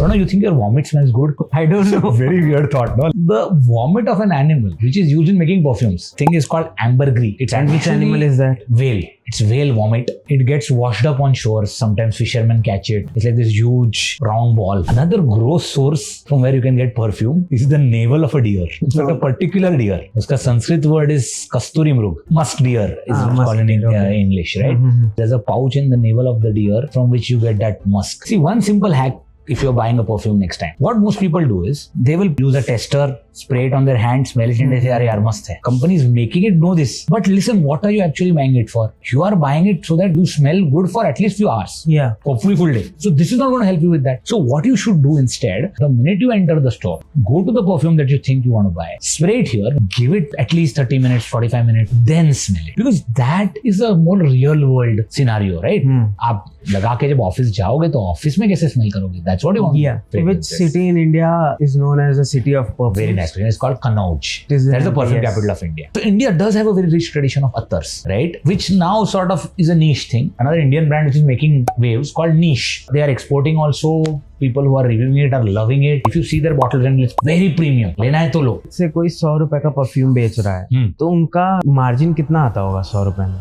don't know, you think your vomit smells good? I don't know. Very weird thought, no? The vomit of an animal, which is used in making perfumes, thing is called ambergris. It's And which actually animal is that? whale. It's whale vomit. It gets washed up on shores. Sometimes fishermen catch it. It's like this huge round ball. Another gross source from where you can get perfume is the navel of a deer. It's like a particular deer. Uska Sanskrit word is kasturi mrug. Musk deer is musk called in deer, okay. English, right? Mm-hmm. There's a pouch in the navel of the deer from which you get that musk. See, one simple hack if you're buying a perfume next time. What most people do is they will use a tester, spray it on their hand, smell it, and they say, "Arey yaar, mast hai." Companies making it know this. But listen, what are you actually buying it for? You are buying it so that you smell good for at least few hours. Yeah. Hopefully full day. So this is not going to help you with that. So what you should do instead, the minute you enter the store, go to the perfume that you think you want to buy, spray it here, give it at least 30 minutes, 45 minutes, then smell it. Because that is a more real world scenario, right? आप लगा के जब office जाओगे तो office में कैसे smell करोगे? That's what you want. Yeah. Which city in India is known as a city of perfume? Very nice. It's called Kannauj. It is That's the perfume yes. capital of India. So India does have a very rich tradition of attars, right? Which now sort of is a niche thing. Another Indian brand which is making waves called Niche. They are exporting also. People who are reviewing it are loving it. If you see their bottles and it's very premium. लेना है तो लो. से कोई 100 रुपए का perfume बेच रहा है तो उनका मार्जिन कितना आता होगा 100 रुपए में?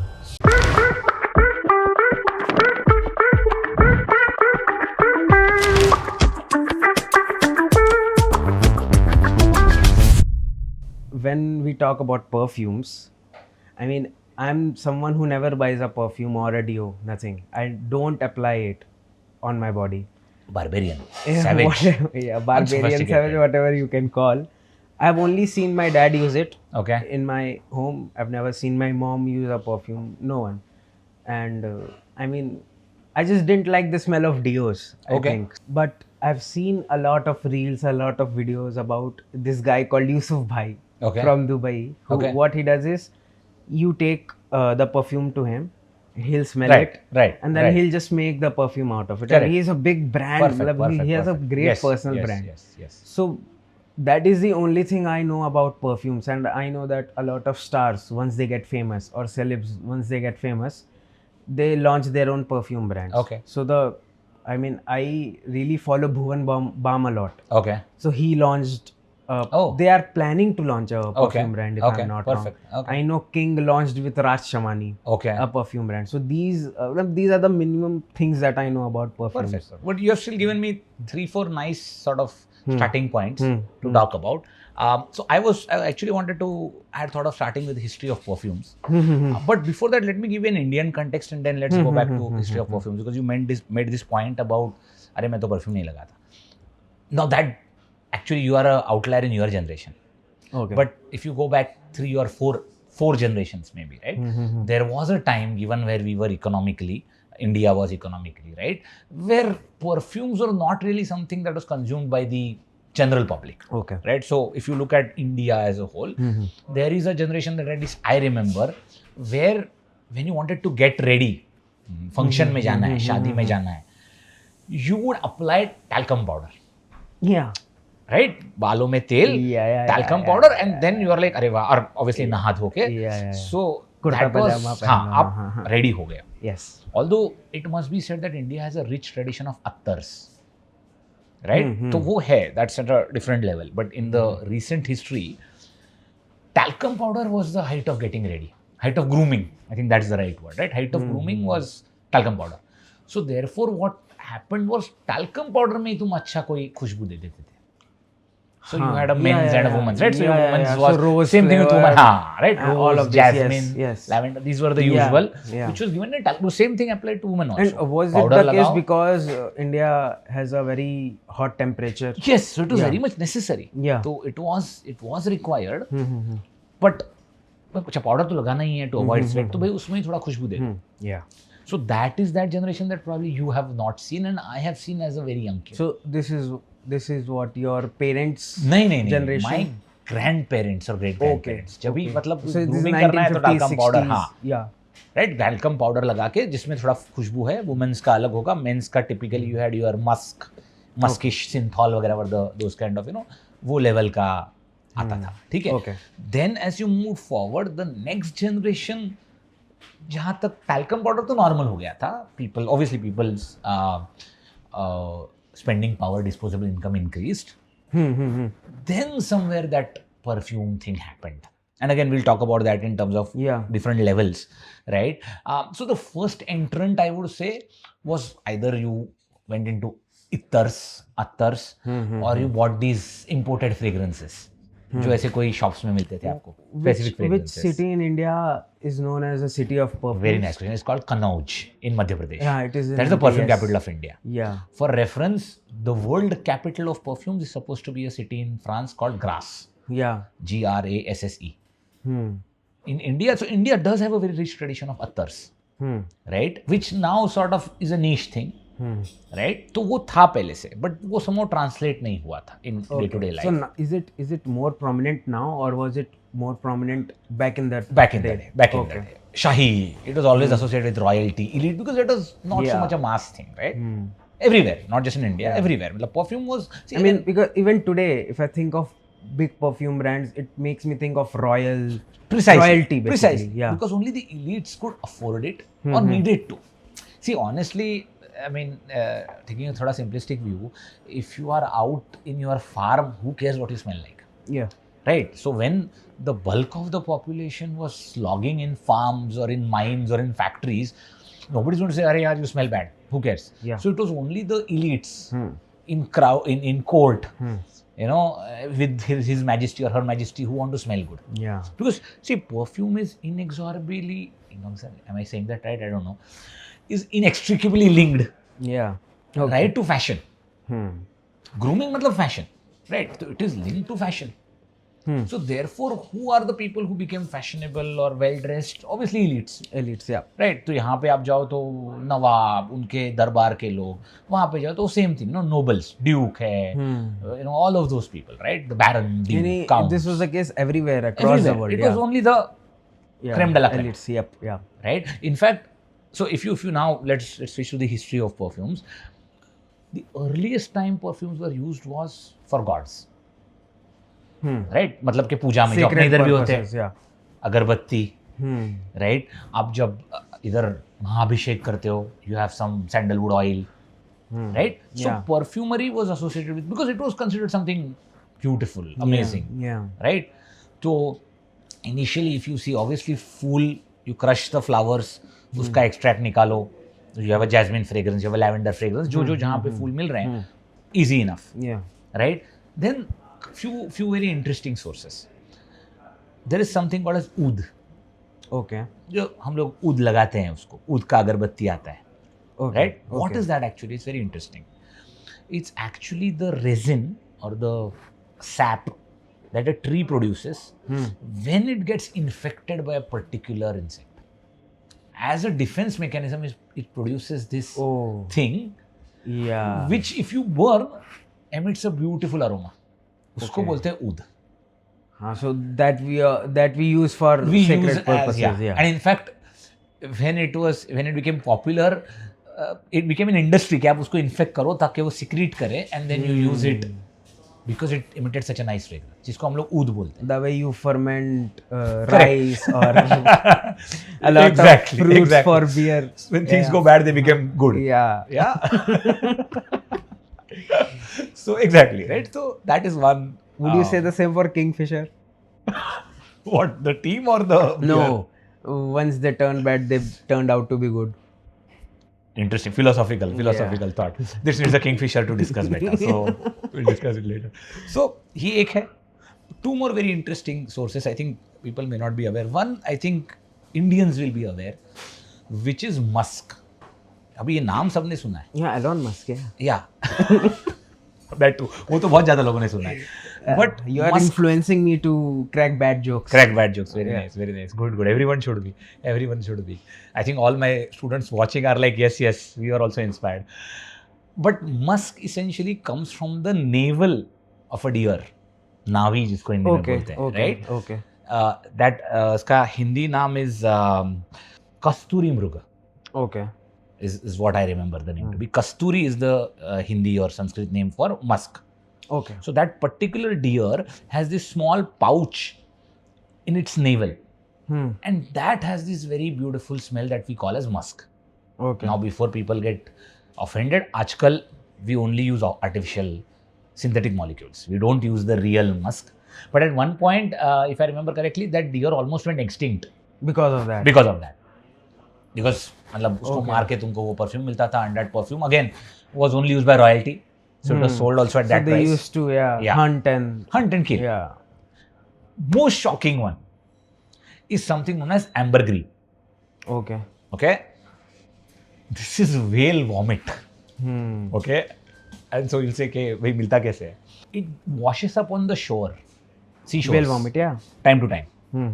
When we talk about perfumes, I mean, I'm someone who never buys a perfume or a deo, nothing. I don't apply it on my body. Barbarian. Yeah, Savage. whatever, yeah, barbarian, Unsophisticated. savage, whatever you can call. I've only seen my dad use it Okay. in my home. I've never seen my mom use a perfume. No one. And I mean, I just didn't like the smell of deos, I Okay. think. But I've seen a lot of reels, a lot of videos about this guy called Yusuf Bhai Okay. from Dubai. Who, Okay. What he does is, you take the perfume to him, he'll smell Right, it, right, and then right. he'll just make the perfume out of it. Correct. And he's a big brand. Perfect, Matlab, perfect, he has perfect. a great Yes, personal yes, brand. Yes, yes. So that is the only thing I know about perfumes, and I know that a lot of stars, once they get famous, or celebs, once they get famous, they launch their own perfume brands. Okay. So I really follow Bhuvan Bam a lot. Okay. So he launched. They are planning to launch a perfume brand, if Okay. I'm not Perfect. wrong. Okay. I know King launched with Raj Shamani Okay. a perfume brand. So these are the minimum things that I know about perfumes. Perfect. But you have still given me 3-4 nice sort of starting points to talk about. So I actually wanted to, I had thought of starting with the history of perfumes. But before that, let me give you an Indian context and then let's go back to history of perfumes, because you made this point about, अरे मैं तो perfume नहीं लगाता. Now that actually you are an outlier in your generation. Okay. But if you go back 3 or 4 generations maybe, right? There was a time given where we were India was economically, right? Where perfumes were not really something that was consumed by the general public. Okay. Right? So if you look at India as a whole, there is a generation that at least I remember where when you wanted to get ready, function में जाना है, शादी में जाना है, you would apply talcum powder. Yeah. Right? बालों में तेल, talcum powder, and then you are like, अरे वाह, और obviously नहा धो के. So that was, हाँ, आप ready हो गया. Yes. Although it must be said that India has a rich tradition of attars, right? तो वो है, that's at a different level. But in the recent history, talcum powder was the height of getting ready, height of grooming. I think that's the right word, right? Height of grooming was talcum powder. So therefore, what happened was talcum powder में तुम अच्छा कोई खुशबू दे देते थे. So you had a men's and a women's, right? So your women's was so rose same thing with flavor, women, right? Rose, all of this, jasmine, yes. lavender. These were the usual, yeah. which was given in talcum. Same thing applied to women also. And was Powder it the case lagao. because India has a very hot temperature? Yes, so it was very much necessary. Yeah. So it was required. But अच्छा powder तो लगाना ही है to avoid sweat. तो भाई उसमें ही थोड़ा खुशबू दे. Yeah. So that is that generation that probably you have not seen and I have seen as a very young kid. So this is what your parents नहीं generation. My grandparents or great grandparents. जब भी मतलब So this is grooming करना है तो 1950s, talcum powder, 60s. हाँ. Yeah. Right talcum powder लगा के जिसमें थोड़ा खुशबू है. वुमेन्स का अलग होगा, मेंस का typically you had your muskish Cinthol वगैरह दोस काइंड ऑफ वो लेवल का आता था. ठीक है. Then as you move forward the next generation, जहाँ तक talcum पाउडर तो नॉर्मल हो गया था. People spending power, disposable income increased. Then somewhere that perfume thing happened. And again, we'll talk about that in terms of Yeah. different levels, right? So the first entrant, I would say, was either you went into attars, or you bought these imported fragrances, जो ऐसे कोई shops में मिलते थे आपको, specific Which fragrances. city in India is known as a city of perfume? Very nice question. It's called Kannauj in Madhya Pradesh. Yeah, it is in That is the perfume yes. capital of India. Yeah. For reference, the world capital of perfumes is supposed to be a city in France called Grasse. Yeah. Grasse. Hmm. In India, so India does have a very rich tradition of attars, right? Which now sort of is a niche thing, right? तो वो था पहले से, but वो somehow translate नहीं हुआ था in day-to-day life. So is it more prominent now, or was it more prominent back in that Back in the day. Shahi, it was always associated with royalty, elite, because it was not so much a mass thing, right? Everywhere, not just in India, everywhere. The perfume was. See, I mean, because even today, if I think of big perfume brands, it makes me think of royalty, basically. Yeah. Because only the elites could afford it or needed to. See, honestly, I mean, taking a thoda simplistic view, if you are out in your farm, who cares what you smell like? Yeah. Right? So when the bulk of the population was slogging in farms or in mines or in factories, nobody's going to say, "Arey yaar, you smell bad." Who cares? Yeah. So it was only the elites in crowd, in court, with his majesty or her majesty, who want to smell good. Yeah. Because see, perfume is inexorably, am I saying that right? I don't know. Is inextricably linked, Yeah. right, to fashion. Grooming matlab fashion, right? So it is linked to fashion. So therefore, who are the people who became fashionable or well dressed? Obviously elites, Yeah. right? तो यहाँ पे आप जाओ तो नवाब, उनके दरबार के लोग, वहाँ पे जाओ तो same thing, nobles, duke है, all of those people, right? The baron, duke, count. This was the case everywhere across the world. It was only the creme de la creme. Elites. Yep. Yeah. Right? In fact, so if you now let's switch to the history of perfumes. The earliest time perfumes were used was for gods. Right? मतलब कि पूजा में जो अपने इधर भी होते हैं, अगरबत्ती, right? आप जब इधर महाअभिषेक करते हो, you have some sandalwood oil, right? So perfumery was associated with, because it was considered something beautiful, amazing, right? So initially, if you see, obviously, fool, you crush the flowers, उसका extract निकालो, you have a jasmine fragrance, you have a lavender fragrance, जो जहाँ पे फूल मिल रहे हैं, easy enough, right? Then few very interesting sources. There is something called as oud. Okay. जो हम लोग ऊद लगाते हैं उसको, ऊद का अगरबत्ती आता है, right? What is that actually? It's very interesting. It's actually the resin or the sap that a tree produces when it gets infected by a particular insect. As a defense mechanism, it produces this thing, which if you burn, emits a beautiful aroma. उसको बोलते हैं ऊद. So that we use for sacred purposes. And in fact, when it became popular, it became an industry कि आप उसको infect करो ताकि वो secrete करे, and then you use it because it emitted such a nice fragrance, जिसको हम लोग ऊद बोलते हैं. The way you ferment rice or a lot of fruits for beer. When things go bad, they become good. Yeah. So exactly, right? So that is one. Would you say the same for Kingfisher? What, the team or the beer? No. Once they turned bad, they turned out to be good. Interesting, philosophical thought. This needs a Kingfisher to discuss better. So we'll discuss it later. So ये एक है. Two more very interesting sources. I think people may not be aware. One, I think Indians will be aware, which is musk. अभी ये नाम सबने सुना है. Yeah, Elon Musk. Yeah. That too. वो तो बहुत ज़्यादा लोगों ने सुना है. But you are influencing me to crack bad jokes. Very nice. Good. Everyone should be. I think all my students watching are like, yes, we are also inspired. But musk essentially comes from the navel of a deer. नावी जिसको हिंदी में बोलते हैं, right? Okay. That उसका हिंदी नाम is कस्तूरी मृग. Okay. Is what I remember the name to be. Kasturi is the Hindi or Sanskrit name for musk. Okay. So that particular deer has this small pouch in its navel, and that has this very beautiful smell that we call as musk. Okay. Now, before people get offended, आजकल we only use artificial synthetic molecules. We don't use the real musk. But at one point, if I remember correctly, that deer almost went extinct Because of that. because of that. Because मतलब उसको Okay. मार के तुमको वो perfume मिलता था, and that perfume again was only used by royalty, so it was sold also at So that they price. used to Yeah. hunt and Hunt and kill. yeah. Most shocking one is something known as ambergris. Okay. Okay, this is whale vomit. Okay, and so you'll say कि भाई मिलता कैसे है? It washes up on the shore, seashores. Whale vomit, yeah. Time to time. Hmm.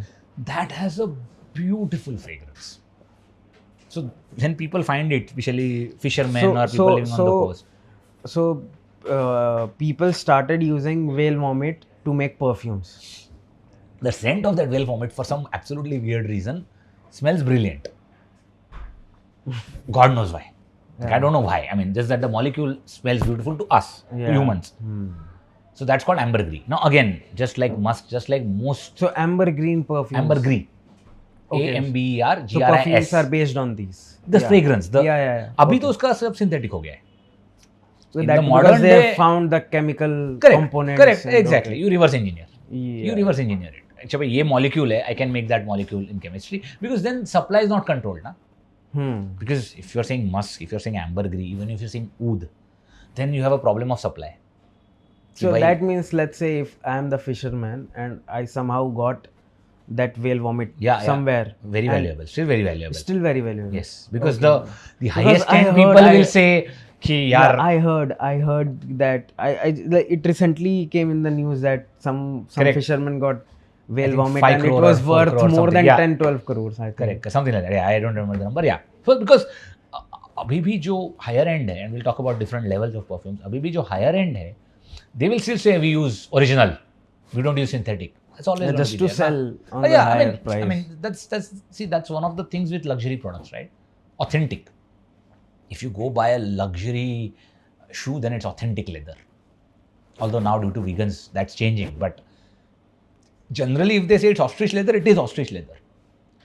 That has a beautiful fragrance. So when people find it, especially fishermen or people living on the coast, So people started using whale vomit to make perfumes. the scent of that whale vomit, for some absolutely weird reason, smells brilliant. God knows why. Like, I don't know why. I mean, just that the molecule smells beautiful to us, to Yeah. humans. So that's called ambergris. Now again, just like musk, just like most So ambergris perfumes. ambergris, Okay. A M B E R G So R I perfumes S. are based on these. The fragrance. The yeah. अभी तो उसका सब synthetic हो गया है. So in that the because modern they day- found the chemical Correct. components. Correct. and Exactly. okay. You reverse engineer. Yeah. You reverse engineer it. अच्छा भाई ये molecule है, I can make that molecule in chemistry, because then supply is not controlled, ना? Because if you're saying musk, if you're saying ambergris, even if you're saying oud, then you have a problem of supply. So भाई- that means, let's say, if I am the fisherman and I somehow got that whale vomit yeah, somewhere, very and valuable, still very valuable. still very valuable. Yes, because Okay. the highest I end heard- people I- will say कि Yeah, यार I heard that like, it recently came in the news that some Correct. fisherman got whale think vomit 5 and it crore was or 4 worth crore more something, than yeah. 10-12 crores, I think. correct, something like that. Yeah, I don't remember the number. Yeah, so because अभी भी जो higher end है, and we'll talk about different levels of perfumes. अभी भी जो higher end है, they will still say we use original, we don't use synthetic. That's always Yeah, going just be to there, sell na? on the Yeah, higher price. I mean that's one of the things with luxury products, right? Authentic. If you go buy a luxury shoe, then it's authentic leather. Although now due to vegans that's changing, but generally if they say it's ostrich leather, it is ostrich leather,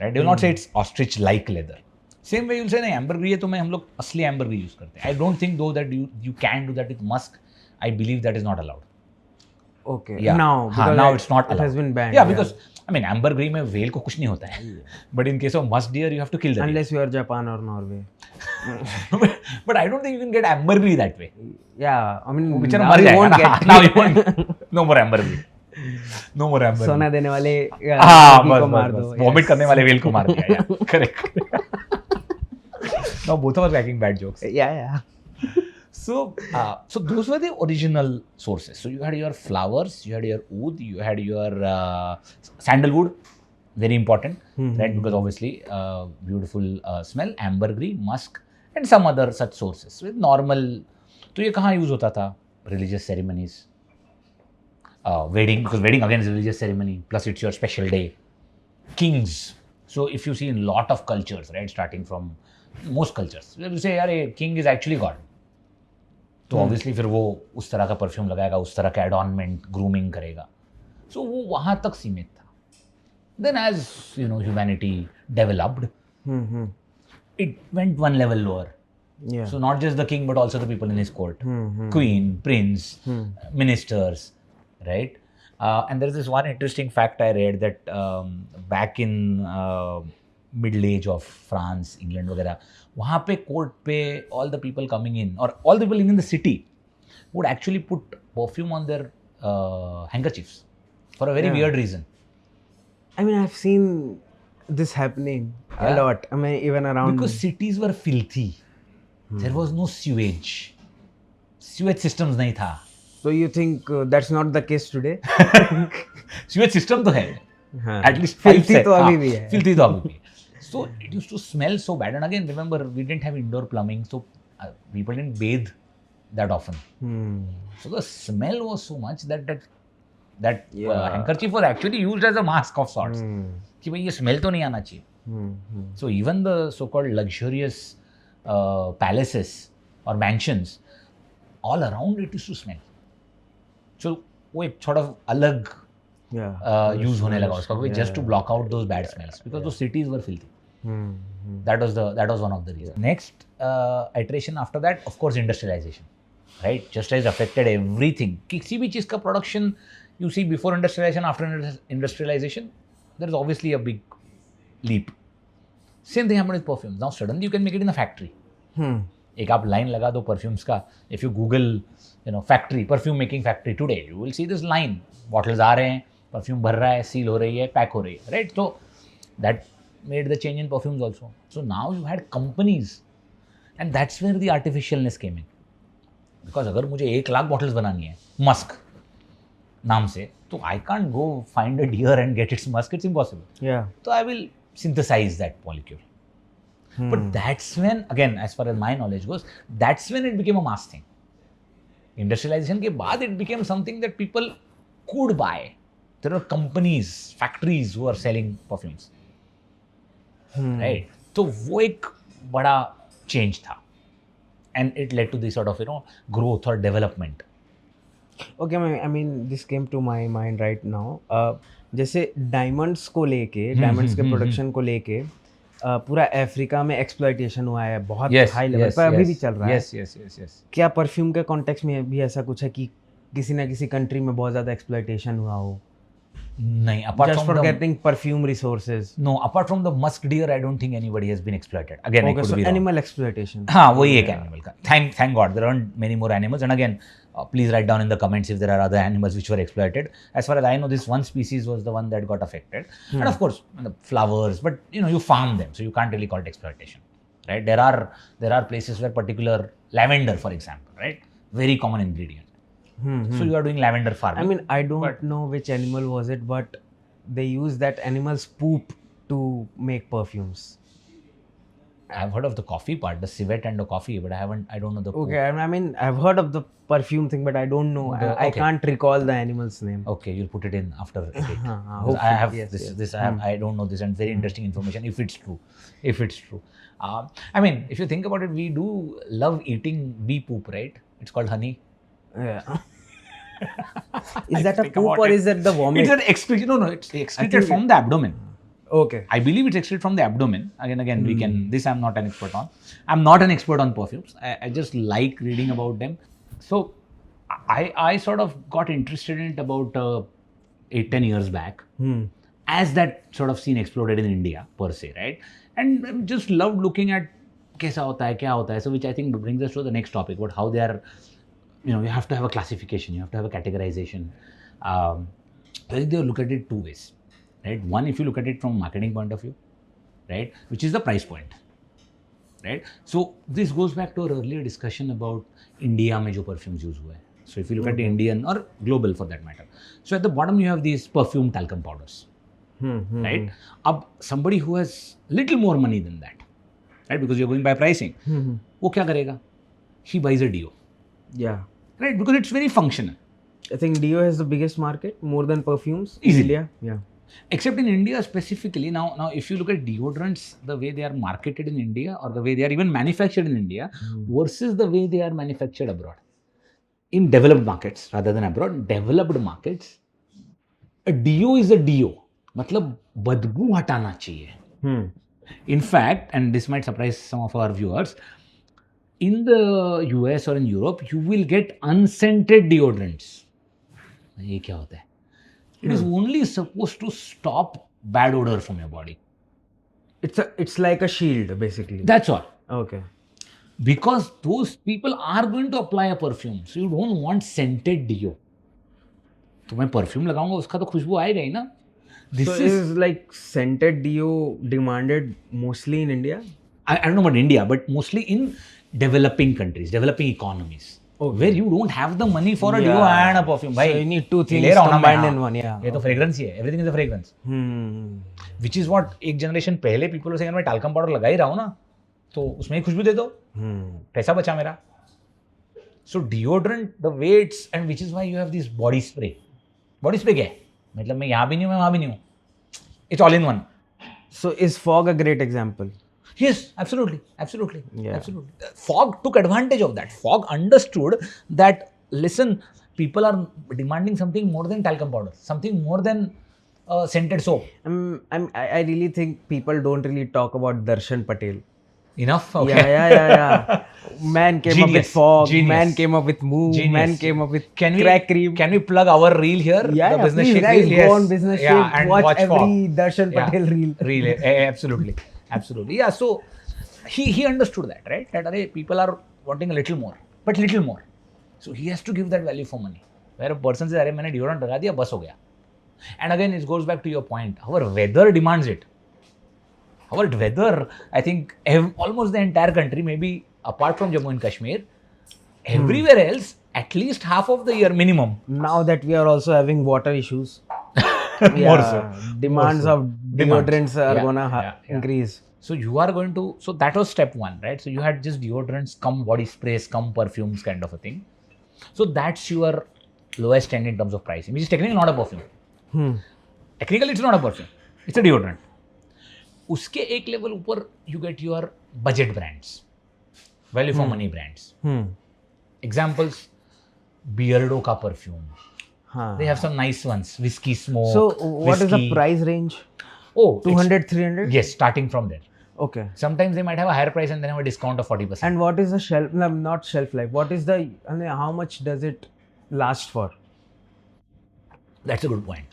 right? They will not say it's ostrich like leather. Same way you'll say नहीं ambergris है तो मैं हम लोग असली ambergris use करते हैं. I don't think though that you can do that with musk. I believe that is not allowed. Okay. Yeah. Now, हाँ, because now it's not it allowed. has been banned. Yeah, because I mean ambergris में whale को कुछ नहीं होता है. But in case of musk deer, you have to kill the deer. unless you are Japan or Norway. But I don't think you can get ambergris that way. Yeah, I mean, बेचारा now मर you जाएगा won't ना. get. Now you won't. No more ambergris. No more ambergris. सोना देने वाले हाँ लड़की को बस मार बस दो. बस वॉमिट करने वाले whale को मार दिया. Yeah, correct. Now both of us cracking bad jokes. Yeah. So those were the original sources. So you had your flowers, you had your oud, you had your sandalwood, very important, right? Because obviously beautiful smell, ambergris, musk, and some other such sources. With normal, तो ये कहाँ use होता था? Religious ceremonies, wedding, because wedding again is a religious ceremony. Plus it's your special day. Kings. So if you see in lot of cultures, right, starting from most cultures, you say यार ये king is actually God. तो obviously फिर वो उस तरह का perfume लगाएगा, उस तरह का एडॉर्नमेंट ग्रूमिंग करेगा. सो वो वहाँ तक सीमित था. Then as you know humanity developed, it went one level lower. Yeah. So not just the king, but also the people in his court, queen, prince, ministers, right? And there is this one interesting fact I read that back in middle age of France, England वगैरह, वहाँ पे court पे all the people coming in or all the people living in the city would actually put perfume on their handkerchiefs for a very Yeah. weird reason. I mean, I've seen this happening a Yeah. lot. I mean, even around. Because cities were filthy. There was no sewage. Sewage systems नहीं था. So you think that's not the case today? Sewage system तो है. हाँ. At least Filthy pipes तो है. अभी हाँ, भी है. Filthy तो अभी भी है. So it used to smell so bad. And again, remember, we didn't have indoor plumbing, so people didn't bathe that often. So the smell was so much that Yeah. handkerchief was actually used as a mask of sorts. कि भाई ये smell तो नहीं आना चाहिए. So even the so-called luxurious palaces or mansions, all around it used to smell. So वो एक sort of अलग Yeah. use होने लगा उसका, just to block out those bad smells, because those cities were filthy. That was one of the reasons. Next iteration after that, of course, industrialization. right? Just as affected everything. किसी भी चीज़ का production you see before industrialization, after industrialization, there is obviously a big leap. Same thing happened with perfumes. Now suddenly you can make it in a factory. एक आप line लगा दो perfumes का. If you Google, factory, perfume making factory today, you will see this line. Bottles आ रहे हैं, perfume भर रहा है, सील हो रही है, पैक हो रही है, right? So that made the change in perfumes also. So now you had companies, and that's where the artificialness came in. Because अगर मुझे 1,00,000 bottles बनानी है मस्क नाम से, तो I can't go find a deer and get its musk. It's impossible. Yeah. So I will synthesize that molecule. But that's when, again, as far as my knowledge goes, that's when it became a mass thing. Industrialization के बाद it became something that people could buy. There are companies, factories who are selling perfumes. Right? तो वो एक बड़ा change था. And it led to this sort of, growth or development. Okay, I mean, this came to my mind right now. जैसे diamonds को लेके, diamonds के production को लेके पूरा अफ्रीका में एक्सप्लॉयटेशन हुआ है बहुत हाई लेवल पर, अभी भी चल रहा है. Yes. क्या परफ्यूम के कॉन्टेक्स्ट में भी ऐसा कुछ है कि किसी ना किसी कंट्री में बहुत ज़्यादा एक्सप्लॉयटेशन हुआ हो? नहीं, apart Just from for the getting perfume resources. No, apart from the musk deer, I don't think anybody has been exploited. Again, I Okay, could so be wrong. animal exploitation. हाँ, वही एक animal का. Thank God, there aren't many more animals. And again, please write down in the comments if there are other animals which were exploited. As far as I know, this one species was the one that got affected. And of course, the flowers, but you farm them, so you can't really call it exploitation, right? There are places where particular lavender, for example, right, very common ingredient. So you are doing lavender farming. I mean, I don't know which animal was it, but they use that animal's poop to make perfumes. I've heard of the coffee part, the civet and the coffee, but I don't know the poop. Okay, I mean, I've heard of the perfume thing, but I don't know. I Okay. can't recall the animal's name. Okay, you'll put it in after edit. hopefully, I have yes, this. yes. This I don't know this, and very interesting information if it's true. I mean, if you think about it, we do love eating bee poop, right? It's called honey. Yeah. Is that a poop or is that the vomit? It's an excretion. No, it's excreted from the abdomen. Okay. I believe it's excreted from the abdomen. Again, we can. This I'm not an expert on. I'm not an expert on perfumes. I just like reading about them. So I sort of got interested in it about 8-10 years back, as that sort of scene exploded in India per se, right? And I just loved looking at कैसा होता है, क्या होता है. So which I think brings us to the next topic, about how they are. You have to have a classification, you have to have a categorization. I think they look at it two ways, right? One, if you look at it from a marketing point of view, right, which is the price point, right? So this goes back to our earlier discussion about India में जो perfumes use हुए हैं. So if you look at the Indian or global for that matter, so at the bottom you have these perfume talcum powders, right? अब somebody who has little more money than that, right, because you're going by pricing, वो क्या करेगा? He buys a deo. Yeah. Right, because it's very functional. I think Dio has the biggest market, more than perfumes in Easily. India. Yeah. Except in India specifically. Now, if you look at deodorants, the way they are marketed in India or the way they are even manufactured in India versus the way they are manufactured abroad. In developed markets rather than abroad, developed markets, a deo is a deo. मतलब बदबू हटाना चाहिए. In fact, and this might surprise some of our viewers, in the US or in Europe, you will get unscented deodorants. ये क्या होता है? It is only supposed to stop bad odor from your body. It's like a shield basically. That's all. Okay. Because those people are going to apply a perfume, so you don't want scented deo. तो मैं perfume लगाऊंगा उसका तो खुशबू आएगा ही ना. This So is like scented Dio demanded mostly in India? I don't know about India, but mostly in developing countries, developing economies, where you don't have the money for a deo and a perfume. So you need two things ले रहा हूँ ना मैं, combined हाँ. in one. Yeah. ये तो fragrance ही है. Everything is a fragrance. Which is what एक generation पहले people से अगर मैं talcum powder लगा ही रहा हूँ ना, तो उसमें ही खुशबू दे दो. पैसा बचा मेरा. So deodorant, the way it's, and which is why you have this body spray. Body spray क्या है? मतलब मैं यहाँ भी नहीं हूँ, मैं वहाँ भी नहीं हूँ. It's all in one. So is fog a great example? Yes, absolutely. Yeah. Absolutely. Fog took advantage of that. Fog understood that, listen, people are demanding something more than talcum powder, something more than scented soap. I really think people don't really talk about Darshan Patel. Enough? Okay. Yeah. Man came up with Genius. fog. Genius. Man came up with move. Genius. Man came up with Can we crack cream. Can we plug our reel here? Yeah, the business please shake guys, reel? go Yes. on Business Yeah, Shake. and Watch every Fog. Darshan Patel reel. Absolutely, absolutely. Yeah. So he understood that, right? That array, people are wanting a little more, but little more. So he has to give that value for money. Where a person says, "अरे मैंने deodorant लगा दिया, बस हो गया." And again, it goes back to your point. Our weather demands it. Our weather, I think, almost the entire country, maybe apart from Jammu and Kashmir, everywhere else, at least half of the year minimum. Now that we are also having water issues, More so. demands More so. of Demands. deodorants are Yeah, gonna yeah. increase. So you are going to, so that was step one, right? So you had just deodorants, come body sprays, come perfumes kind of a thing. So that's your lowest end in terms of pricing, which is technically not a perfume. Technically, it's not a perfume. It's a deodorant. उसके एक level ऊपर you get your budget brands, value for money brands. Examples, Beardo का perfume. They have some nice ones, whiskey smoke. So what is the whiskey. price range? Oh, 200, 300? Yes, starting from there. Okay. Sometimes they might have a higher price and then have a discount of 40%. And what is the shelf? No, not shelf life. What is the? I mean, how much does it last for? That's a good point.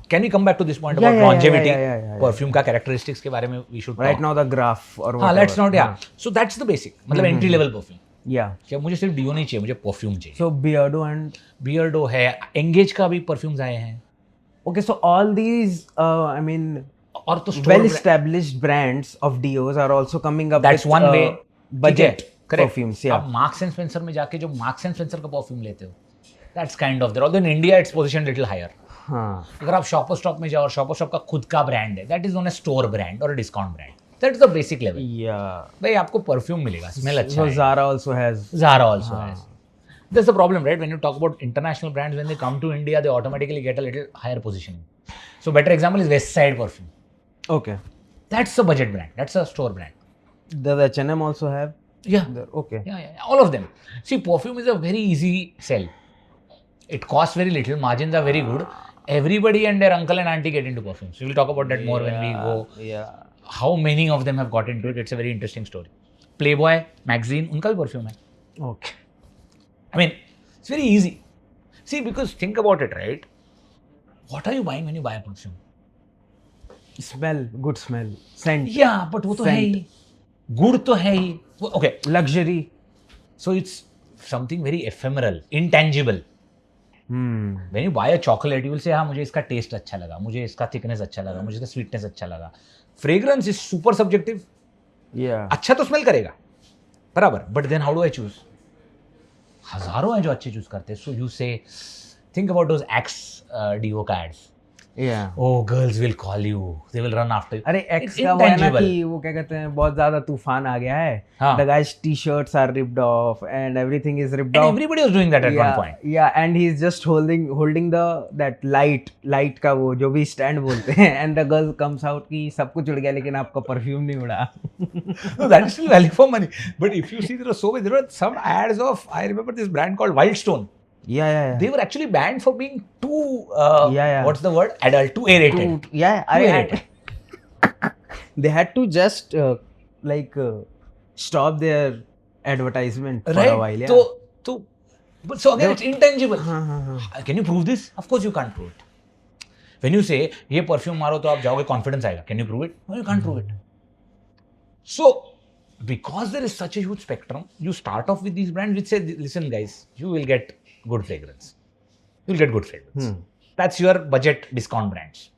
Can we come back to this point about longevity? Perfume का characteristics के बारे में we should talk. Right now the graph or whatever. Let's not. Yeah. So that's the basic. मतलब entry level perfume. Yeah. क्या मुझे सिर्फ deo नहीं चाहिए, मुझे परफ्यूम चाहिए. So Beardo and Beardo है, Engage का भी परफ्यूम्स आए हैं. okay, so all these, I mean, और तो well-established brands of deos are also coming up. That's with, one way. budget Correct. perfumes. Yeah. आप मार्क्स एंड स्पेंसर में जाके जो मार्क्स एंड स्पेंसर का परफ्यूम लेते हो, that's kind of there. Although in India it's positioned little higher. हाँ. अगर आप शॉपर स्टॉप में जाओ और शॉपर स्टॉप का खुद का ब्रांड है, that is known as store brand और discount brand. That is the basic level. Yeah. भाई आपको परफ्यूम मिलेगा, स्मेल अच्छा So है. Zara also has. Zara also has. That's the problem, right? When you talk about international brands, when they come to India, they automatically get a little higher positioning. So better example is West Side perfume. Okay. That's a budget brand. That's a store brand. Does H&M also have? Yeah. Okay. Yeah. All of them. See, perfume is a very easy sell. It costs very little. Margins are very good. Everybody and their uncle and auntie get into perfumes. We'll talk about that more when we go. Yeah. How many of them have got into it? It's a very interesting story. Playboy magazine, उनका भी perfume है. Okay. I mean, it's very easy. See, because think about it, right? What are you buying when you buy a perfume? Smell, good smell, scent. Yeah, but वो तो है ही. Good तो है ही. Okay. Luxury. So it's something very ephemeral, intangible. When you buy a chocolate, you will say, हाँ मुझे इसका taste अच्छा लगा, मुझे इसका thickness अच्छा लगा, मुझे इसका sweetness अच्छा लगा. Fragrance is super subjective. Yeah. अच्छा तो smell करेगा, बराबर. But then how do I choose? हजारों हैं जो अच्छे choose करते हैं. So you say, think about those Axe Deo का ads. Yeah. Oh, girls will call you. They will run after you. अरे X It's का वो है ना intangible. कि वो क्या कहते हैं बहुत ज्यादा तूफान आ गया है. हाँ. The guy's t-shirts are ripped off and everything is ripped And off. everybody was doing that at one point. Yeah, and he's just holding the that light का वो जो भी stand बोलते हैं and the girl comes out कि सब कुछ उड़ गया लेकिन आपका परफ्यूम नहीं उड़ा. No, that is still value for money. But if you see, there were some ads of, I remember this brand called Wildstone. Yeah. They were actually banned for being too, Yeah. what's the word? Adult, too aerated. Yeah, they had to just stop their advertisement for a while. Yeah. But so again, it's intangible. हाँ. Can you prove this? Of course you can't prove it. When you say, ये perfume मारो तो आप जाओगे, confidence आएगा. Can you prove it? No, you can't prove it. So, because there is such a huge spectrum, you start off with these brands which say, listen guys, you will get good fragrance. You'll get good fragrance. That's your budget discount brands.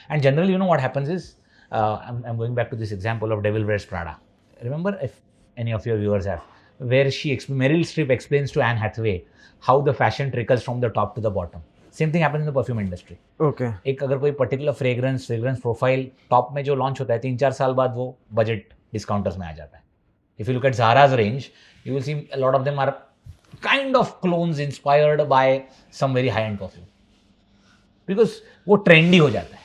And generally, you know what happens is, I'm going back to this example of Devil Wears Prada. Remember, if any of your viewers have, where Meryl Streep explains to Anne Hathaway how the fashion trickles from the top to the bottom. Same thing happens in the perfume industry. Okay. एक अगर कोई particular fragrance profile top में जो launch होता है 3-4 साल बाद वो budget discounters में आ जाता है. If you look at Zara's range, you will see a lot of them are kind of clones inspired by some very high-end perfume. Because वो trendy हो जाता है.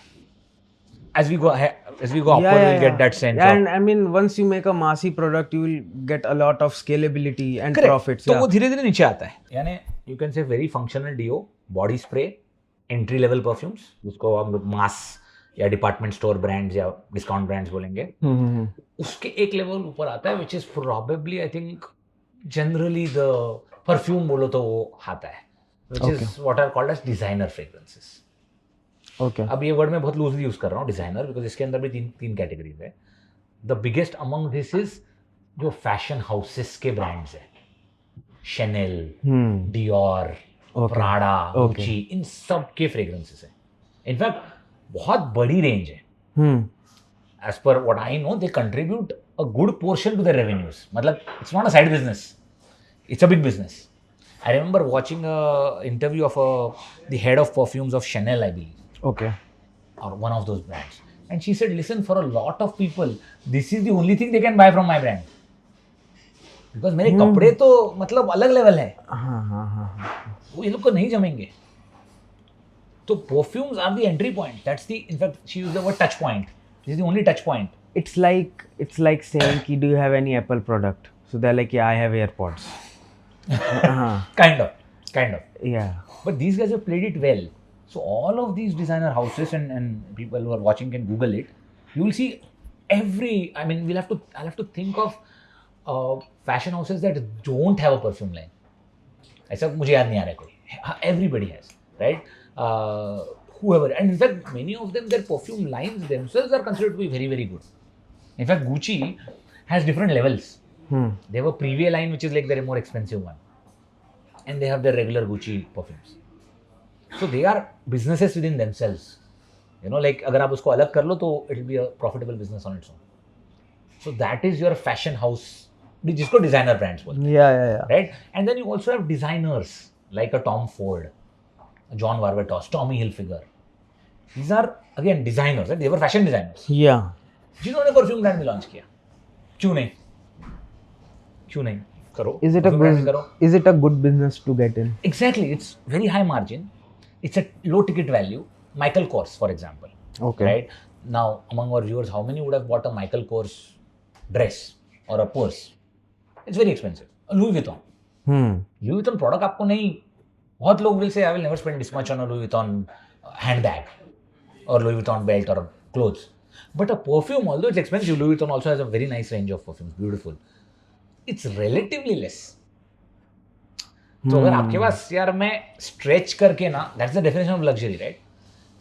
As we go upward, we'll get that sense. And I mean, once you make a massy product, you will get a lot of scalability and profits. तो वो धीरे धीरे नीचे आता है. यानी you can say very functional deo, body spray, entry level perfumes, उसको हम लोग mass या डिपार्टमेंट स्टोर ब्रांड्स या डिस्काउंट ब्रांड्स बोलेंगे, उसके एक लेवल ऊपर आता है, which is probably I think generally the perfume बोलो तो वो आता है, which is what are called as designer fragrances. Okay. अब ये वर्ड मैं बहुत लूजली यूज कर रहा हूँ, डिजाइनर, बिकॉज इसके अंदर भी तीन कैटेगरीज है. The biggest among this is जो फैशन हाउसेस के ब्रांड्स है, शेनेल, डियोर, प्राडा, गुची, इन सब के फ्रेग्रेंसेस है. इनफैक्ट बहुत बड़ी रेंज है. एज पर what I know they contribute a good portion to the revenues. मतलब it's not a side business, it's a big business. I remember watching a interview of the head of perfumes of Chanel, I believe. Okay. Or one of those brands. And she said, listen, for a lot of people, this is the only thing they can buy from my brand. Because मेरे कपड़े तो मतलब अलग level है. वो ये लोग को नहीं जमेंगे. तो perfumes are the entry point. That's the, in fact, she used the word touch point. This is the only touch point. It's like saying कि do you have any Apple product? So they're like, yeah, I have AirPods. Kind of. Yeah. But these guys have played it well. So all of these designer houses and people who are watching can Google it. You will see I mean, I'll have to think of fashion houses that don't have a perfume line. ऐसा मुझे याद नहीं आ रहा है कोई. Everybody has, right? Whoever. And in fact, many of them, their perfume lines themselves are considered to be very, very good. In fact, Gucci has different levels. They have a Privé line, which is like their more expensive one, and they have their regular Gucci perfumes. So they are businesses within themselves. You know, like अगर आप उसको अलग कर लो तो it will be a profitable business on its own. So that is your fashion house, जिसको designer brands बोलते हैं. Yeah. Right? And then you also have designers like a Tom Ford, John Varvatos, Tommy Hilfiger. These are again designers. Right? They were fashion designers. Yeah. जिन्होंने perfume brand में launch किया. क्यों नहीं करो. Is it a good business to get in? Exactly. It's very high margin. It's a low ticket value. Michael Kors, for example. Okay. Right? Now, among our viewers, how many would have bought a Michael Kors dress or a purse? It's very expensive. A Louis Vuitton. Louis Vuitton product आपको नहीं. बहुत लोग will say, I will never spend this much on a Louis Vuitton handbag or Louis Vuitton belt or clothes. But a perfume, although it's expensive, Louis Vuitton also has a very nice range of perfumes. Beautiful. It's relatively less. तो अगर आपके पास यार मैं stretch करके ना, that's the definition of luxury, right?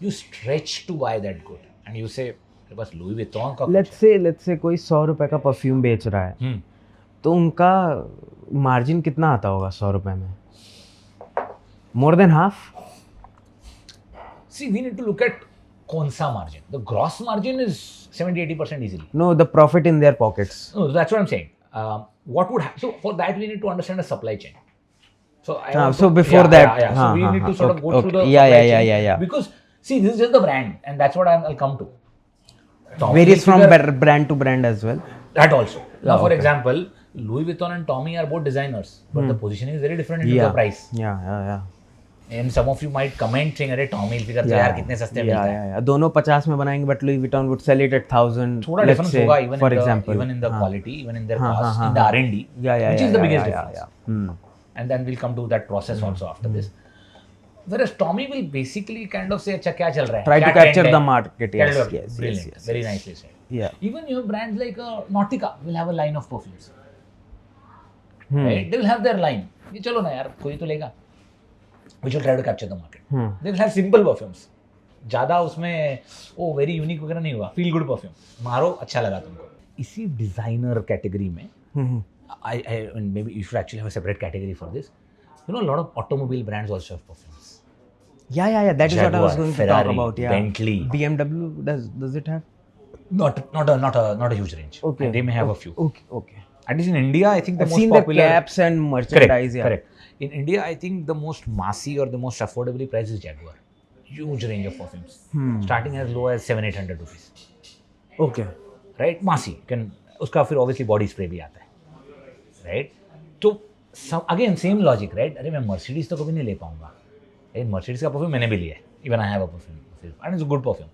You stretch to buy that good, and you say मेरे पास Louis Vuitton का. Let's say कोई 100 रुपए का परफ्यूम बेच रहा है, तो उनका मार्जिन कितना आता होगा 100 रुपए में? More than half? See, we need to look at कौन सा margin. The gross margin is 70-80% easily. No, the profit in their pockets. No, that's what I'm saying. What would so for that we need to understand the supply chain. So so before that, so we need to sort of go through the yeah, supply yeah, chain. yeah. Because see, this is just the brand, and that's what I'll come to. Varies from brand to brand as well. That also. Now, for example, Louis Vuitton and Tommy are both designers, but the positioning is very different in terms of price. Yeah. And some of you might comment saying, "अरे Tommy Hilfiger तो यार कितने सस्ते मिलता है." Yeah. दोनों 50 में बनाएंगे, but Louis Vuitton would sell it at 1000. थोड़ा difference होगा, even in the quality, even in their cost, in the R&D, which is the biggest difference. And then we'll come to that process also after this. Whereas Tommy will basically kind of say, अच्छा क्या चल रहा है? Try to capture the market. Yes. Brilliant. Very nicely said. Yeah. Even your brands like Nautica will have a line of perfumes. Right? They will have their line. ये चलो ना यार, कोई तो लेगा. Which will try to capture the market. They will have simple perfumes. ज़्यादा उसमें very unique वगैरह नहीं हुआ. Feel good perfume. मारो अच्छा लगा तुमको. इसी डिजाइनर कैटेगरी में maybe you should actually have a separate category for this. You know, a lot of automobile brands also have perfumes. Yeah. That is what I was going to Ferrari, talk about. Yeah. Bentley. BMW does it have? Not a huge range. Okay. And they may have a few. Okay. At least in India, I think the I've most seen popular. the caps and merchandise. Correct. In India, I think the most massy or the most affordably priced is Jaguar. Huge range of perfumes, starting as low as 700-800 rupees. Okay. Right, massy. उसका फिर obviously body spray भी आता है. Right. तो again same logic, right? अरे मैं Mercedes तो कभी नहीं ले पाऊंगा. Mercedes का perfume मैंने भी लिया है. Even I have a perfume, and it's a good perfume.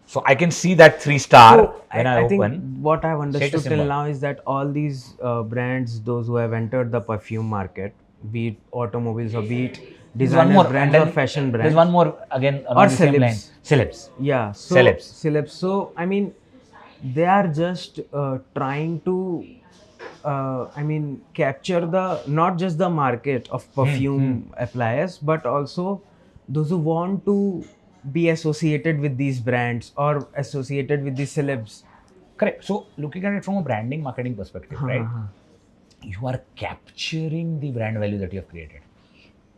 So I can see that 3-star when I open. Think what I've understood till now is that all these brands, those who have entered the perfume market, be it automobiles or be it Designer more, brands and then or fashion brands. There's one more again along Or the same celebs. line. Celebs. Yeah, so Celebs. celebs. So I mean, they are just trying to, I mean, capture the not just the market of perfume appliers, but also those who want to be associated with these brands or associated with these celebs. Correct. So looking at it from a branding marketing perspective, right? You are capturing the brand value that you have created.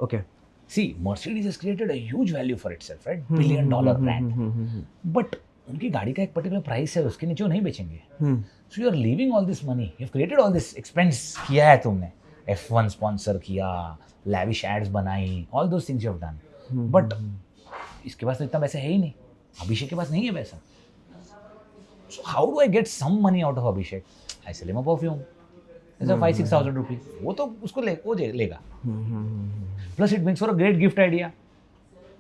Okay. See, Mercedes has created a huge value for itself, right? $1 billion brand. But उनकी गाड़ी का एक particular price है, उसके नीचे वो नहीं बेचेंगे. So you are leaving all this money. You have created all this expense किया है तुमने. F1 sponsor किया, lavish ads बनाई, all those things you have done. But इसके पास तो इतना पैसा है ही नहीं. अभिषेक के पास नहीं है पैसा. So how do I get some money out of Abhishek? I sell him a perfume. It's a 5,000-6,000 rupees. वो तो उसको लेगा. Plus it makes for a great gift idea.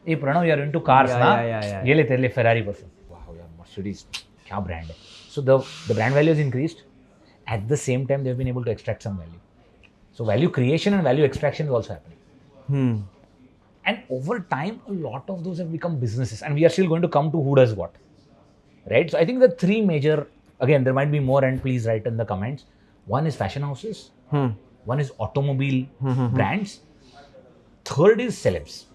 Hey Pranav, you are into cars ना? ये ले तेरे लिए Ferrari perfume. Wow यार, Mercedes क्या brand है. So the brand value has increased. At the same time, they have been able to extract some value. So value creation and value extraction is also happening. And over time, a lot of those have become businesses. And we are still going to come to who does what. Right? So I think the three major, again, there might be more, and please write in the comments. One is fashion houses. One is automobile brands. Third is celebs.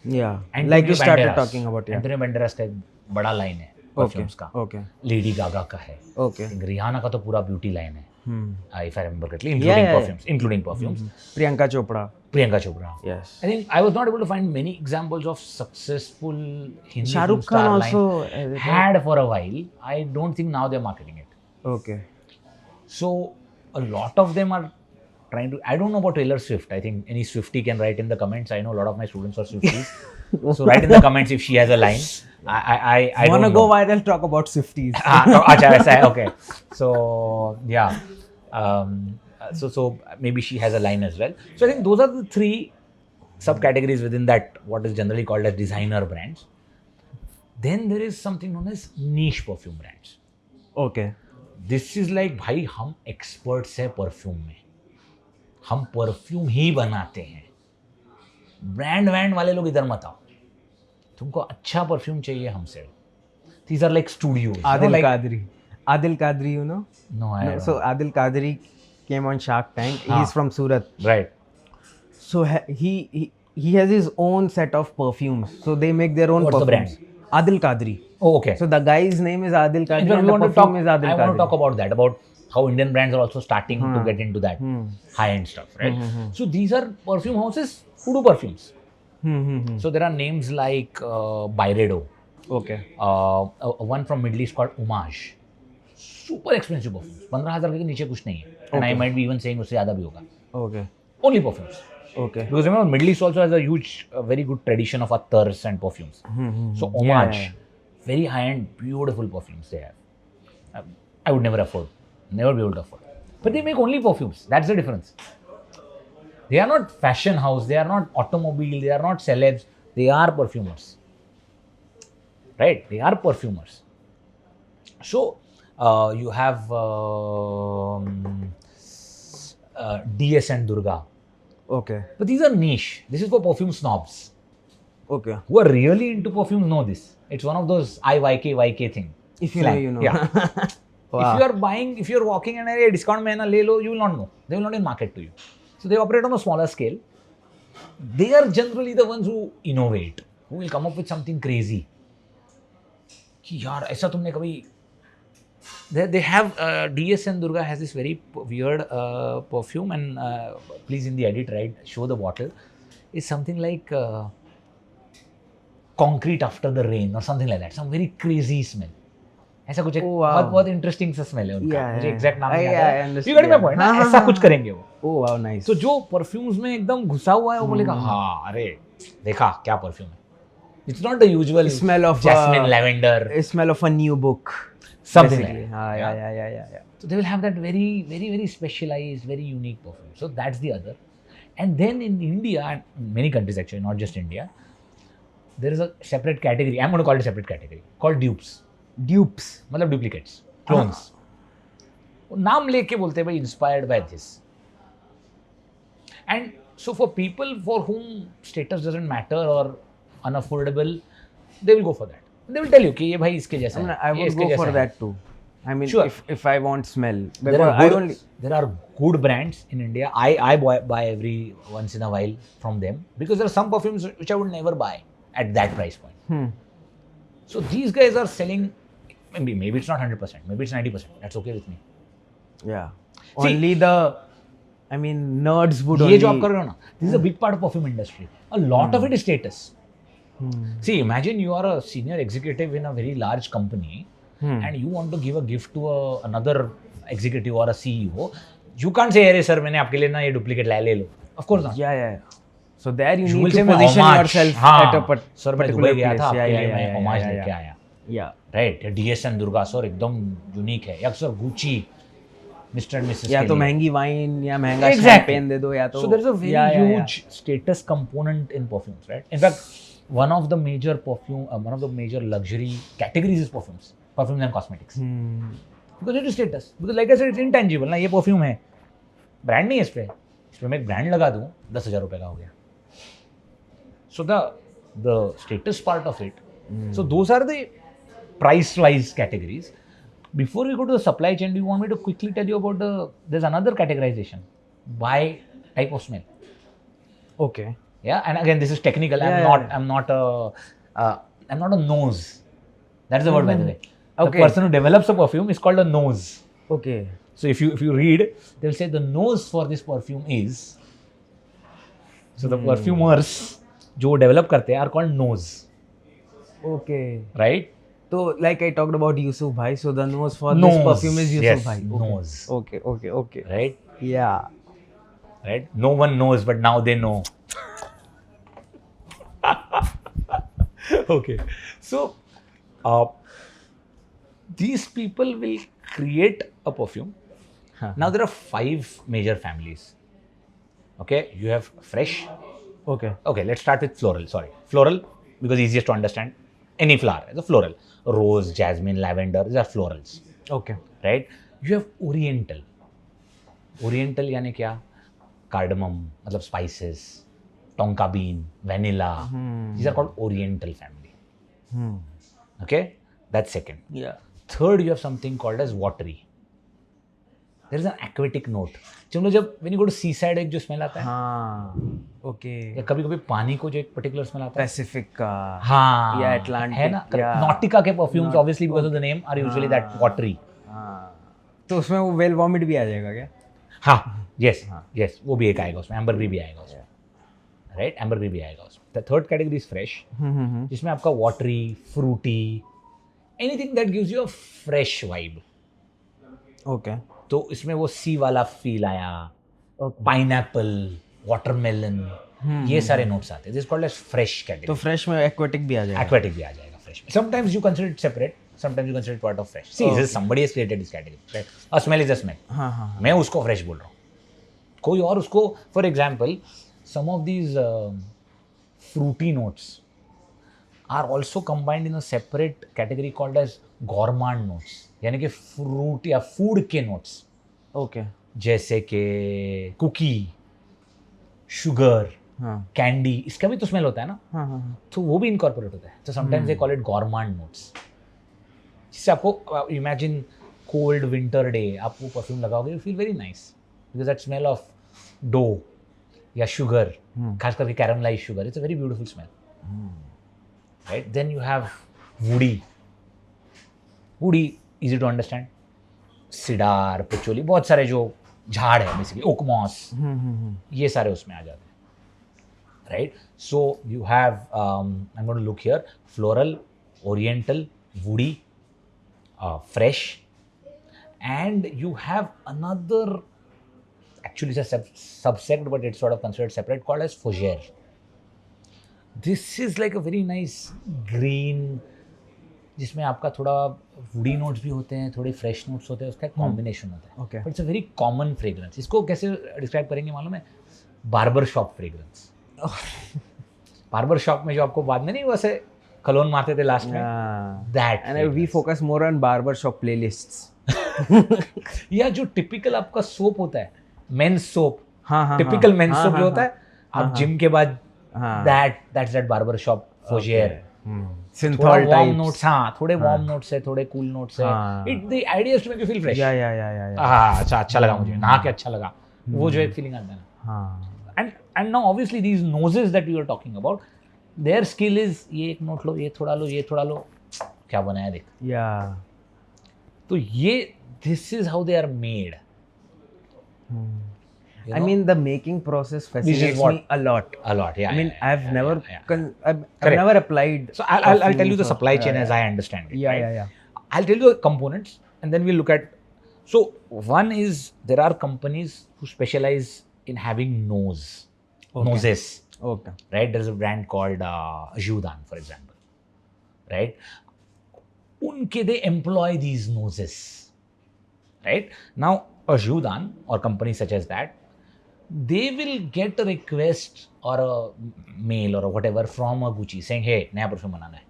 Yeah. Antonio Like you started Banderas. talking about. Yeah. Antonio Banderas का एक बड़ा line है perfumes का. Okay. Lady Gaga का है. Okay. Rihanna का तो पूरा ब्यूटी लाइन है. If I remember correctly, Yeah. including perfumes. Priyanka Chopra. Priyanka Chopra. Yes. I think I was not able to find many examples of successful Hindi Shah film Rukh Khan star also line had for a while. I don't think now they're marketing it. Okay. So a lot of them are trying to. I don't know about Taylor Swift. I think any Swiftie can write in the comments. I know a lot of my students are Swifties. So write in the comments if she has a line. I wanna don't go know. viral? Talk about Swifties. Acha, वैसा है, okay. So yeah. So maybe she has a line as well. So I think those are the three subcategories within that what is generally called as designer brands. Then there is something known as niche perfume brands. Okay. This is like भाई हम experts हैं perfume में. हम perfume ही बनाते हैं. Brand wand वाले लोग इधर मत आओ. तुमको अच्छा perfume चाहिए हमसे. These are like studios. Adil Kadri. Adil Kadri, you know? No, I don't So know. Adil Kadri came on Shark Tank. Ah. He's from Surat. Right. So he has his own set of perfumes. So they make their own What's the perfumes. Adil Kadri. Oh, okay. So the guy's name is Adil Kadri In fact, and we the want to perfume talk, is Adil I Kadri. want to talk about that, about how Indian brands are also starting to get into that high-end stuff, right? So these are perfume houses who do perfumes. So there are names like Byredo, Okay. one from Middle East called Homage. Super expensive perfumes. 15,000 के नीचे कुछ नहीं है. And I might be even saying उससे ज़्यादा भी होगा. Okay. Only perfumes. Okay. Because remember, Middle East also has a huge, very good tradition of attars and perfumes. So Homage, very high-end, beautiful perfumes they have. I would never afford, never be able to afford. But they make only perfumes. That's the difference. They are not fashion house. They are not automobile. They are not celebs. They are perfumers. Right? They are perfumers. So you have DS and Durga. Okay. But these are niche. This is for perfume snobs. Okay. Who are really into perfume know this. It's one of those YK thing. If you know, you know. Yeah. Wow. If you are buying, if you are walking in a discount mein na le lo, you will not know. They will not in market to you. So they operate on a smaller scale. They are generally the ones who innovate, who will come up with something crazy. कि यार ऐसा तुमने कभी they have DS and Durga has this very weird perfume, and please in the edit right show the bottle. It's something like concrete after the rain or something like that, some very crazy smell. ऐसा कुछ एक बहुत interesting सा smell है उनका. मुझे exact नाम नहीं आता है. You get my point? ऐसा कुछ करेंगे वो. Oh wow, nice. तो जो परफ्यूम्स में एकदम घुसा हुआ है वो बोलेगा हाँ अरे देखा क्या परफ्यूम है. It's not the usual smell of jasmine, lavender, smell of a new book. something like Basically. that. Yeah. So they will have that very specialized, very unique perfume. So that's the other. And then in India and many countries actually, not just India, there is a separate category. I'm going to call it a separate category called dupes. Dupes. मतलब duplicates, clones. वो नाम लेके बोलते हैं भाई inspired by this. And So for people for whom status doesn't matter or unaffordable, they will go for that. They will tell you कि ये भाई इसके जैसा है, I ये would इसके go for जैसा है. that too. I mean, Sure. if I want smell, There are because I good, only there are good brands in India. I buy every once in a while from them because there are some perfumes which I would never buy at that price point. So these guys are selling. Maybe it's not 100%. Maybe it's 90%. That's okay with me. yeah. See- Only the, I mean, nerds would ये only. जो आप कर रहे हो ना, this is a big part of perfume industry. A lot of it is status. See, imagine you are a senior executive in a very large company, and you want to give a gift to another executive or a CEO. You can't say, "अरे sir, मैंने आपके लिए ना ये duplicate लाया, ले लो." Of course not. Yeah. So there you You need will to say, "मैं position homage." yourself हाँ, at a सर मैं particular दुबई गया place. था, आपके लिए yeah, मैं homage लेके yeah. आया. Yeah. Right, DSN Durga sir एकदम यूनिक है, या sir Gucci mister and Mrs या तो महंगी वाइन या महंगा Exactly. शैंपेन दे दो या तो So there's a very huge status component in perfumes, right? In fact, one of the major luxury categories is perfumes and cosmetics. Because it is status. Because like I said, it's intangible. ना ये perfume है, brand नहीं है इस पे मैं एक brand लगा दूँ 10,000 रुपये का हो गया. So the status part of it. So those are the price-wise categories. Before we go to the supply chain, do you want me to quickly tell you about there's another categorization by type of smell. Okay. Yeah, and again, this is technical. I'm not a nose. That's the word, by the way. Okay. The person who develops a perfume is called a nose. Okay. So if you read, they'll say the nose for this perfume is. So the perfumers जो develop करते हैं are called nose. Okay. Right? So like I talked about Yusuf Bhai, so the nose for Nose. this perfume is Yusuf Yes, Bhai. Okay. nose. Okay. Right? Yeah. Right? No one knows, but now they know. Okay. So, these people will create a perfume. Now, there are 5 major families. Okay? You have fresh. Okay. Okay, let's start with floral. Sorry. Floral, because easiest to understand. Any flower is a floral. Rose, jasmine, lavender, these are florals. Okay. Right? You have oriental. Oriental यानी क्या? Cardamom, मतलब spices, tonka bean, vanilla. These are called oriental family. Okay? That's second. Yeah. Third, you have something called as watery. There is an aquatic note. जब when you go to seaside एक जो smell आता है, हाँ. Okay. या कभी-कभी पानी को जो एक particular smell आता है, Pacific का. हाँ, या Atlantic. है ना? या Nautica के perfumes obviously because of the name are usually that watery. हाँ. तो उसमें वो वेल वॉमिट भी आ जाएगा क्या? हाँ, yes, वो भी एक आएगा उसमें, ambergris भी आएगा उसमें, right? Ambergris भी आएगा उसमें. The third category is fresh, जिसमें आपका watery, fruity, anything that gives you a fresh vibe. Okay. तो इसमें वो सी वाला फील आया, पाइनएप्पल, वाटरमेलन, ये सारे नोट्स आते हैं. This called as fresh category. तो फ्रेश में एक्वेटिक भी आ जाएगा. एक्वेटिक भी आ जाएगा फ्रेश में. Sometimes you consider it separate, sometimes you consider it part of fresh. See this somebody has created this category, right? A smell is a smell. हाँ. मैं उसको फ्रेश बोल रहा हूँ, कोई और उसको. For example, some of these fruity notes are also combined in a separate category called as gourmand notes, यानी कि फ्रूट या फूड के नोट्स. ओके. जैसे कि कुकी, शुगर, कैंडी, इसका भी तो स्मेल होता है ना. हाँ. तो वो भी इनकॉर्पोरेट होता है. तो sometimes they call it gourmand notes, जिससे आपको इमेजिन कोल्ड विंटर डे आप वो परफ्यूम लगाओगे, you feel very nice because that smell of dough या शुगर, खास करके caramelise sugar, it's a very beautiful smell, right? Then you have woody. Easy to understand. Cedar, patchouli, बहुत सारे जो झाड़ है बेसिकली, ओकमॉस, ये सारे उसमें आ जाते हैं, right? So you have, I am going to look here, floral, oriental, woody, fresh, and you have another, actually it's a subsect but it's sort of considered separate, called as fougere. This is like a very nice green, जिसमें आपका थोड़ा woody notes भी होते हैं, थोड़े fresh notes होते हैं, उसका एक कॉम्बिनेशन होता है. Okay. But it's a very common fragrance. इसको कैसे डिस्क्राइब करेंगे मालूम है? Barber shop fragrance. Barber shop में जो आपको बाद में नहीं वैसे कलोन मारते थे लास्ट में, that. And we focus more on barber shop playlists. या जो टिपिकल आपका सोप होता है, मेंस सोप, हाँ. टिपिकल मेंस सोप जो होता है, आप जिम के बाद हाँ that's that barber shop Fogier. थोड़ा सिंथॉल warm टाइप्स notes, हाँ थोड़े warm notes है, थोड़े cool notes है. हाँ. The idea is to make you feel fresh. या हाँ अच्छा लगा मुझे, नहा के अच्छा लगा, वो जो एक फीलिंग आता है ना. हाँ And now obviously these noses that we were talking about, their skill is ये एक नोट लो, ये थोड़ा लो, ये थोड़ा लो, क्या बनाया देख. या तो ये this is how they are made. You I know? mean the making process fascinates what- me a lot. A lot, yeah. I mean, yeah, I've yeah, never, yeah. I've Correct. never applied. So I'll tell you perfumes the or- supply chain yeah, as I understand it. Yeah, right? yeah. I'll tell you the components, and then we'll look at. So one is there are companies who specialize in having noses, Okay. right? There's a brand called Judan, for example, right? Unke they employ these noses, right? Now a Judan or company such as that, they will get a request or a mail or a whatever from a Gucci saying, hey, नया perfume बनाना है.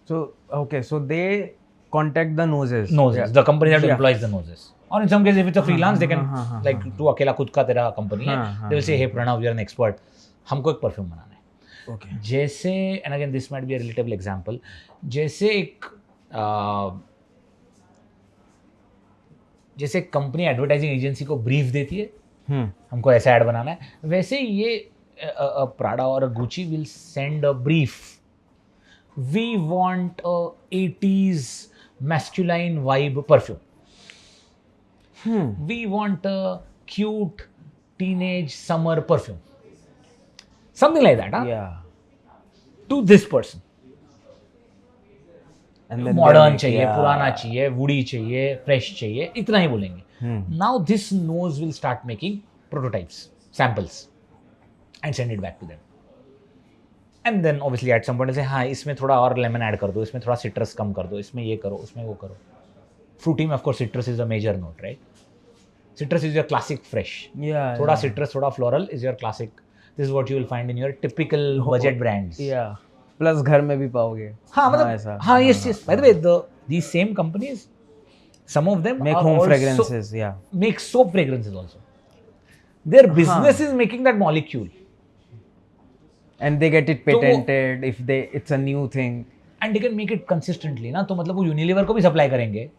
So okay, so they contact the noses. Noses, Yeah. the company that Yeah. employs the noses. Or in some cases, if it's a freelance, they can हाँ, like तू अकेला खुद का तेरा company है, हाँ, they will say, hey Pranav, you are an expert, हमको एक परफ्यूम बनाना है. Okay. जैसे, and again this might be a relatable example, जैसे एक कंपनी एडवर्टाइजिंग एजेंसी को ब्रीफ देती है, हमको ऐसा ऐड बनाना है, वैसे ये प्राडा और Gucci will send a brief. We want a 80s masculine vibe perfume. We want a cute teenage summer perfume. Something like that, huh? Yeah. To this person. And then modern they- चाहिए, yeah. पुराना चाहिए, woody चाहिए, fresh चाहिए, इतना ही बोलेंगे. Now this nose will start making prototypes, samples and send it back to them. And then obviously at some point से हाँ इसमें थोड़ा और लेमन ऐड कर दो, इसमें थोड़ा सिट्रस कम कर दो, इसमें ये करो, उसमें वो करो. फ्रूटी में of course citrus is a major note, right? Citrus is your classic fresh. Yeah. थोड़ा yeah. सिट्रस, थोड़ा floral is your classic. This is what you will find in your typical budget brands. Yeah. Plus घर में भी पाओगे. हाँ मतलब ऐसा. हाँ yes. By the way, these same companies, some of them Make are home also fragrances. Yeah. make soap fragrances also. Their business is making that molecule, And they get it patented if it's a new thing. and they can make it consistently. ना तो मतलब वो Unilever को भी supply करेंगे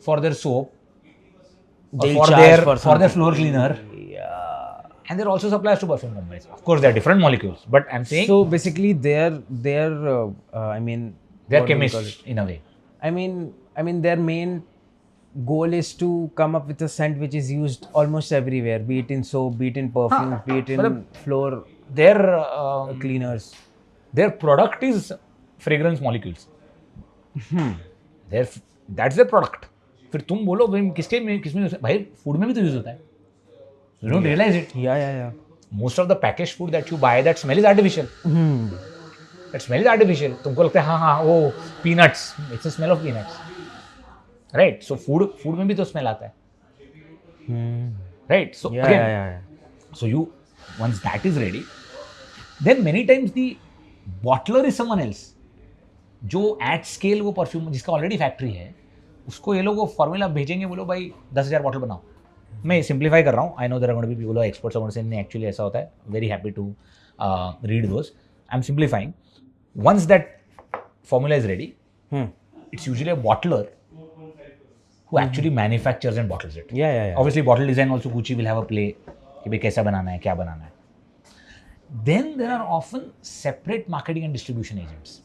for their soap, or They'll for charge their for their something. floor cleaner, Yeah. and they're also suppliers to perfume companies. Of course, they're different molecules, but I'm saying So basically, they're I mean, they're what do we call chemists in a way. it? I mean, their main goal is to come up with a scent which is used almost everywhere, be it in soap, be it in perfume, be it in मतलब- floor Their cleaners. their product is fragrance molecules. That's their product. फिर तुम बोलो भाई किसमें भाई food में भी तो यूज होता है. You don't realize it. Yeah. Most of the packaged food that you buy, that smell is artificial. That smell is artificial. तुमको लगता है हाँ वो peanuts. It's a smell of peanuts. Right. So food में भी तो smell आता है. Right. So Yeah, again, yeah. so you once that is ready, then many times the bottler is someone else. जो एट स्केल वो perfume जिसका already factory है उसको ये लोग वो फॉर्मूला भेजेंगे, बोलो भाई 10,000 बॉटल बनाओ. मैं सिंप्लीफाई कर रहा हूँ. I know there are going to be people experts on से नहीं एक्चुअली ऐसा होता है. Very happy to read those. I am simplifying. Once that formula is ready, it's usually a bottler who actually manufactures and bottles it. Yeah. Obviously, bottle design also Gucci will have a play कि भाई कैसा बनाना है, क्या बनाना है. Then there are often separate marketing and distribution agents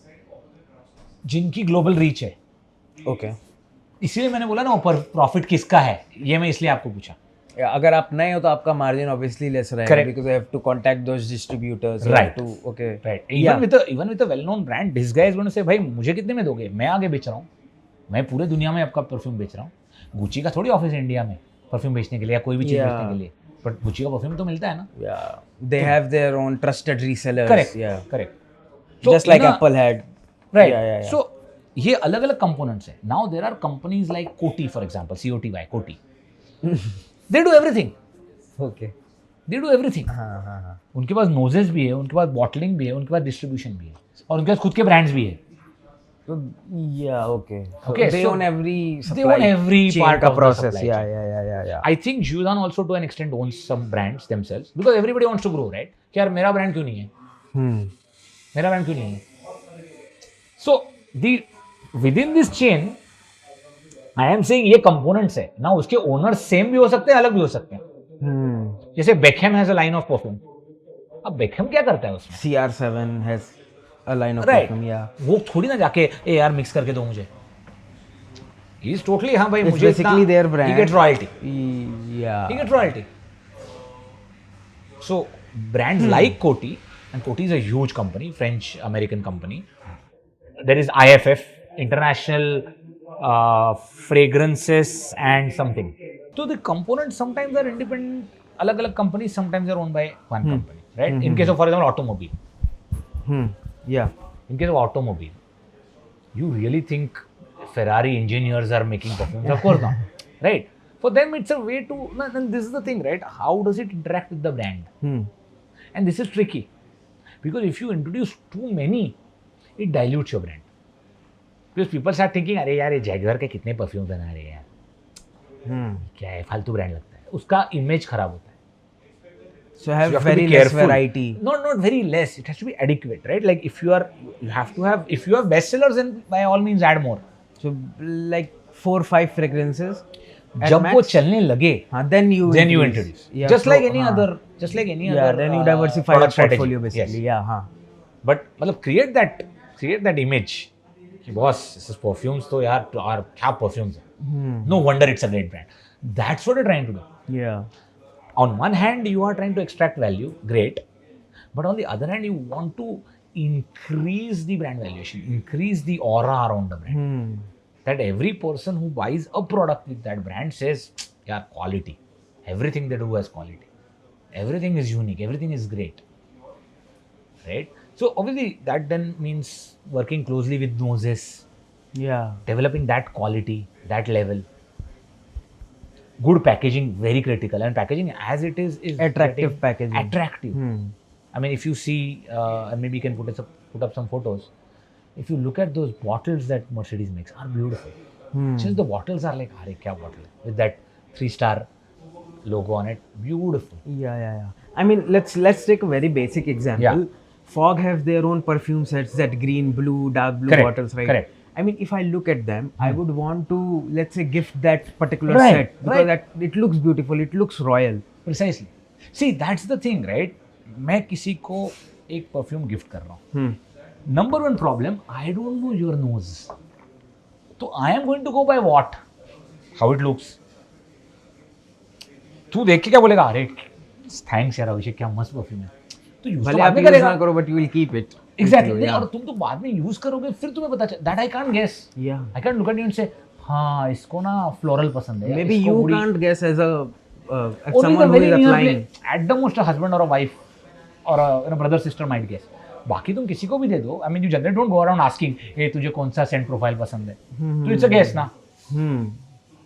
जिनकी global reach है. Okay. इसीलिए मैंने बोला ना ऊपर प्रॉफिट किसका है, ये मैं इसलिए आपको पूछा. Yeah, अगर आप नए हो तो आपका मार्जिन ऑब्वियसली लेस रहेगा. Correct. Because you have to contact those distributors. Right. Okay. Right. Yeah. Even with a well-known brand, this guy is going to say भाई मुझे कितने में दोगे, मैं आगे बेच रहा हूँ, मैं पूरे दुनिया में आपका परफ्यूम बेच रहा हूँ. गुची का थोड़ी ऑफिस है इंडिया में परफ्यूम बेचने के लिए या कोई भी चीज़ Yeah. बेचने के लिए, बट गुची का परफ्यूम तो मिलता है ना. Yeah. They have their own trusted resellers. Correct. Yeah. Correct. Just like Apple had. Right. Yeah. So ये अलग अलग कंपोनेंट्स है. Now there are companies like Coty for example, COTY, Coty. They do everything. Okay. They do everything. हाँ. उनके पास noses भी है, उनके पास bottling भी है, उनके पास डिस्ट्रीब्यूशन भी है, और उनके पास खुद के ब्रांड्स भी है. So, yeah, okay. Okay, They so own every they supply own every chain part का of the process. supply Yeah, chain. yeah. I think Judan also to an extent owns some brands themselves because everybody wants to grow, right? कि यार मेरा brand क्यों नहीं है? Hmm. मेरा brand क्यों नहीं है? So the within this chain, I am saying ये components है ना, उसके owners सेम भी हो सकते हैं, अलग भी हो सकते हैं. Hmm. जैसे Beckham has a line of perfume. अब Beckham क्या करता है उसमें? CR7 has a line of Right. perfume. Yeah. वो थोड़ी ना जाके ए यार मिक्स करके दो मुझे. He is totally हाँ भाई It's मुझे basically इतना, their brand. He gets royalty. Yeah. He gets royalty. So brands like Coty, and Coty is a huge company, French American company. There is IFF, International Fragrances and something. So the components sometimes are independent. अलग-अलग companies sometimes are owned by one company, right? In case of, for example, automobile. Yeah. In case of automobile, you really think Ferrari engineers are making perfumes? Of course not, right? For them, it's a way to. And this is the thing, right? How does it interact with the brand? And this is tricky because if you introduce too many, it dilutes your brand. Because people start thinking, अरे यार ये Jaguar के कितने perfume बना रहे हैं यार, क्या है फालतू ब्रांड लगता है, उसका इमेज खराब होता है. So have You have to very be less careful. variety. Not very less. It has to be adequate, right? Like if you have to have, if you have bestsellers, then by all means add more. So like 4-5 fragrances. at जब वो max. चलने लगे, Then you introduce. Yeah, Just like any other, just like any Yeah, other. then you diversify your product strategy. portfolio basically. Yes. Yeah, But मतलब create that image कि boss, this is perfumes तो यार क्या perfumes है. No wonder it's a great brand. That's what you're trying to do. Yeah. On one hand, you are trying to extract value, great. But on the other hand, you want to increase the brand valuation, increase the aura around the brand. That every person who buys a product with that brand says, yeah, quality. Everything they do has quality. Everything is unique. Everything is great. Right? So obviously that then means working closely with noses, Yeah. developing that quality, that level. Good packaging, very critical. And packaging as it is Attractive getting packaging. Attractive. I mean, if you see, and maybe you can put up some photos. If you look at those bottles that Mercedes makes, are beautiful. Just the bottles are like, "Arey, kya bottle hai?" With that 3-star logo on it, beautiful. Yeah. I mean, let's take a very basic example. Yeah. Fog have their own perfume sets, that green, blue, dark blue Correct, bottles, right? correct. I mean, if I look at them, I would want to, let's say, gift that particular Right, set because right. that it looks beautiful, it looks royal. Precisely. See, that's the thing, right? मैं किसी को एक perfume gift कर रहा हूँ. Number one problem, I don't know your nose. So I am going to go by what? How it looks. तू देख के क्या बोलेगा, अरे थैंक्स यार अभिषेक, क्या मस्त परफ्यूम है. तो यूज तो भले बाद आप में यूज करेगा. ना करो, but you will keep it. Exactly. Yeah. और तुम तो बाद में यूज करोगे, फिर तुम्हें पता चल. That I can't guess. Yeah. I can't look at you and say, हाँ इसको ना फ्लोरल पसंद है. Maybe इसको you बड़ी- can't guess as a as Only someone the who very is near applying. at the most a husband or a wife or a brother sister might guess. बाकी तुम किसी को भी दे दो. I mean, you generally don't go around asking, hey तुझे कौन सा scent profile पसंद है. तो it's a guess ना.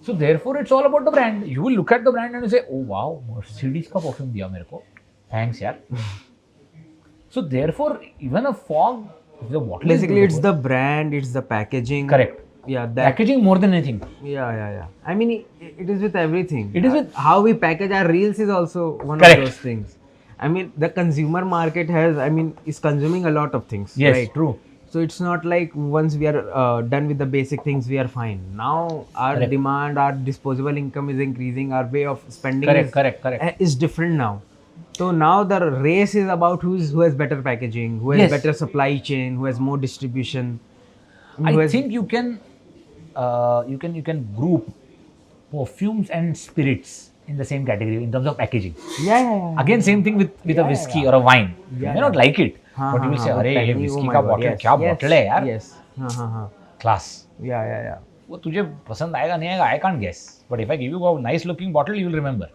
So therefore it's all about the brand. You will look at the brand and you say, oh wow, Mercedes का perfume दिया मेरे को. Thanks यार. So therefore even a Fog, if the bottle is Basically, it's beautiful- the brand, it's the packaging. correct. Yeah, that. Packaging more than anything. Yeah. I mean, it is with everything. It is with- how we package our reels is also one Correct. of those things. I mean, the consumer market is consuming a lot of things. Yes, right? true. So it's not like once we are done with the basic things, we are fine. Now our Correct. demand, our disposable income is increasing. Our way of spending Correct. is different now. So now the race is about who has better packaging, who has Yes. better supply chain, who has more distribution. I who has- think you can group perfumes and spirits in the same category in terms of packaging. Yeah. Again, same thing with a whiskey or a wine. You may not like it, but you will say, "अरे ये whiskey का bottle, क्या bottle है यार? Yes. हाँ. Class." Yeah. वो तुझे पसंद आएगा नहीं आएगा, I can't guess. But if I give you a nice looking bottle, you will remember.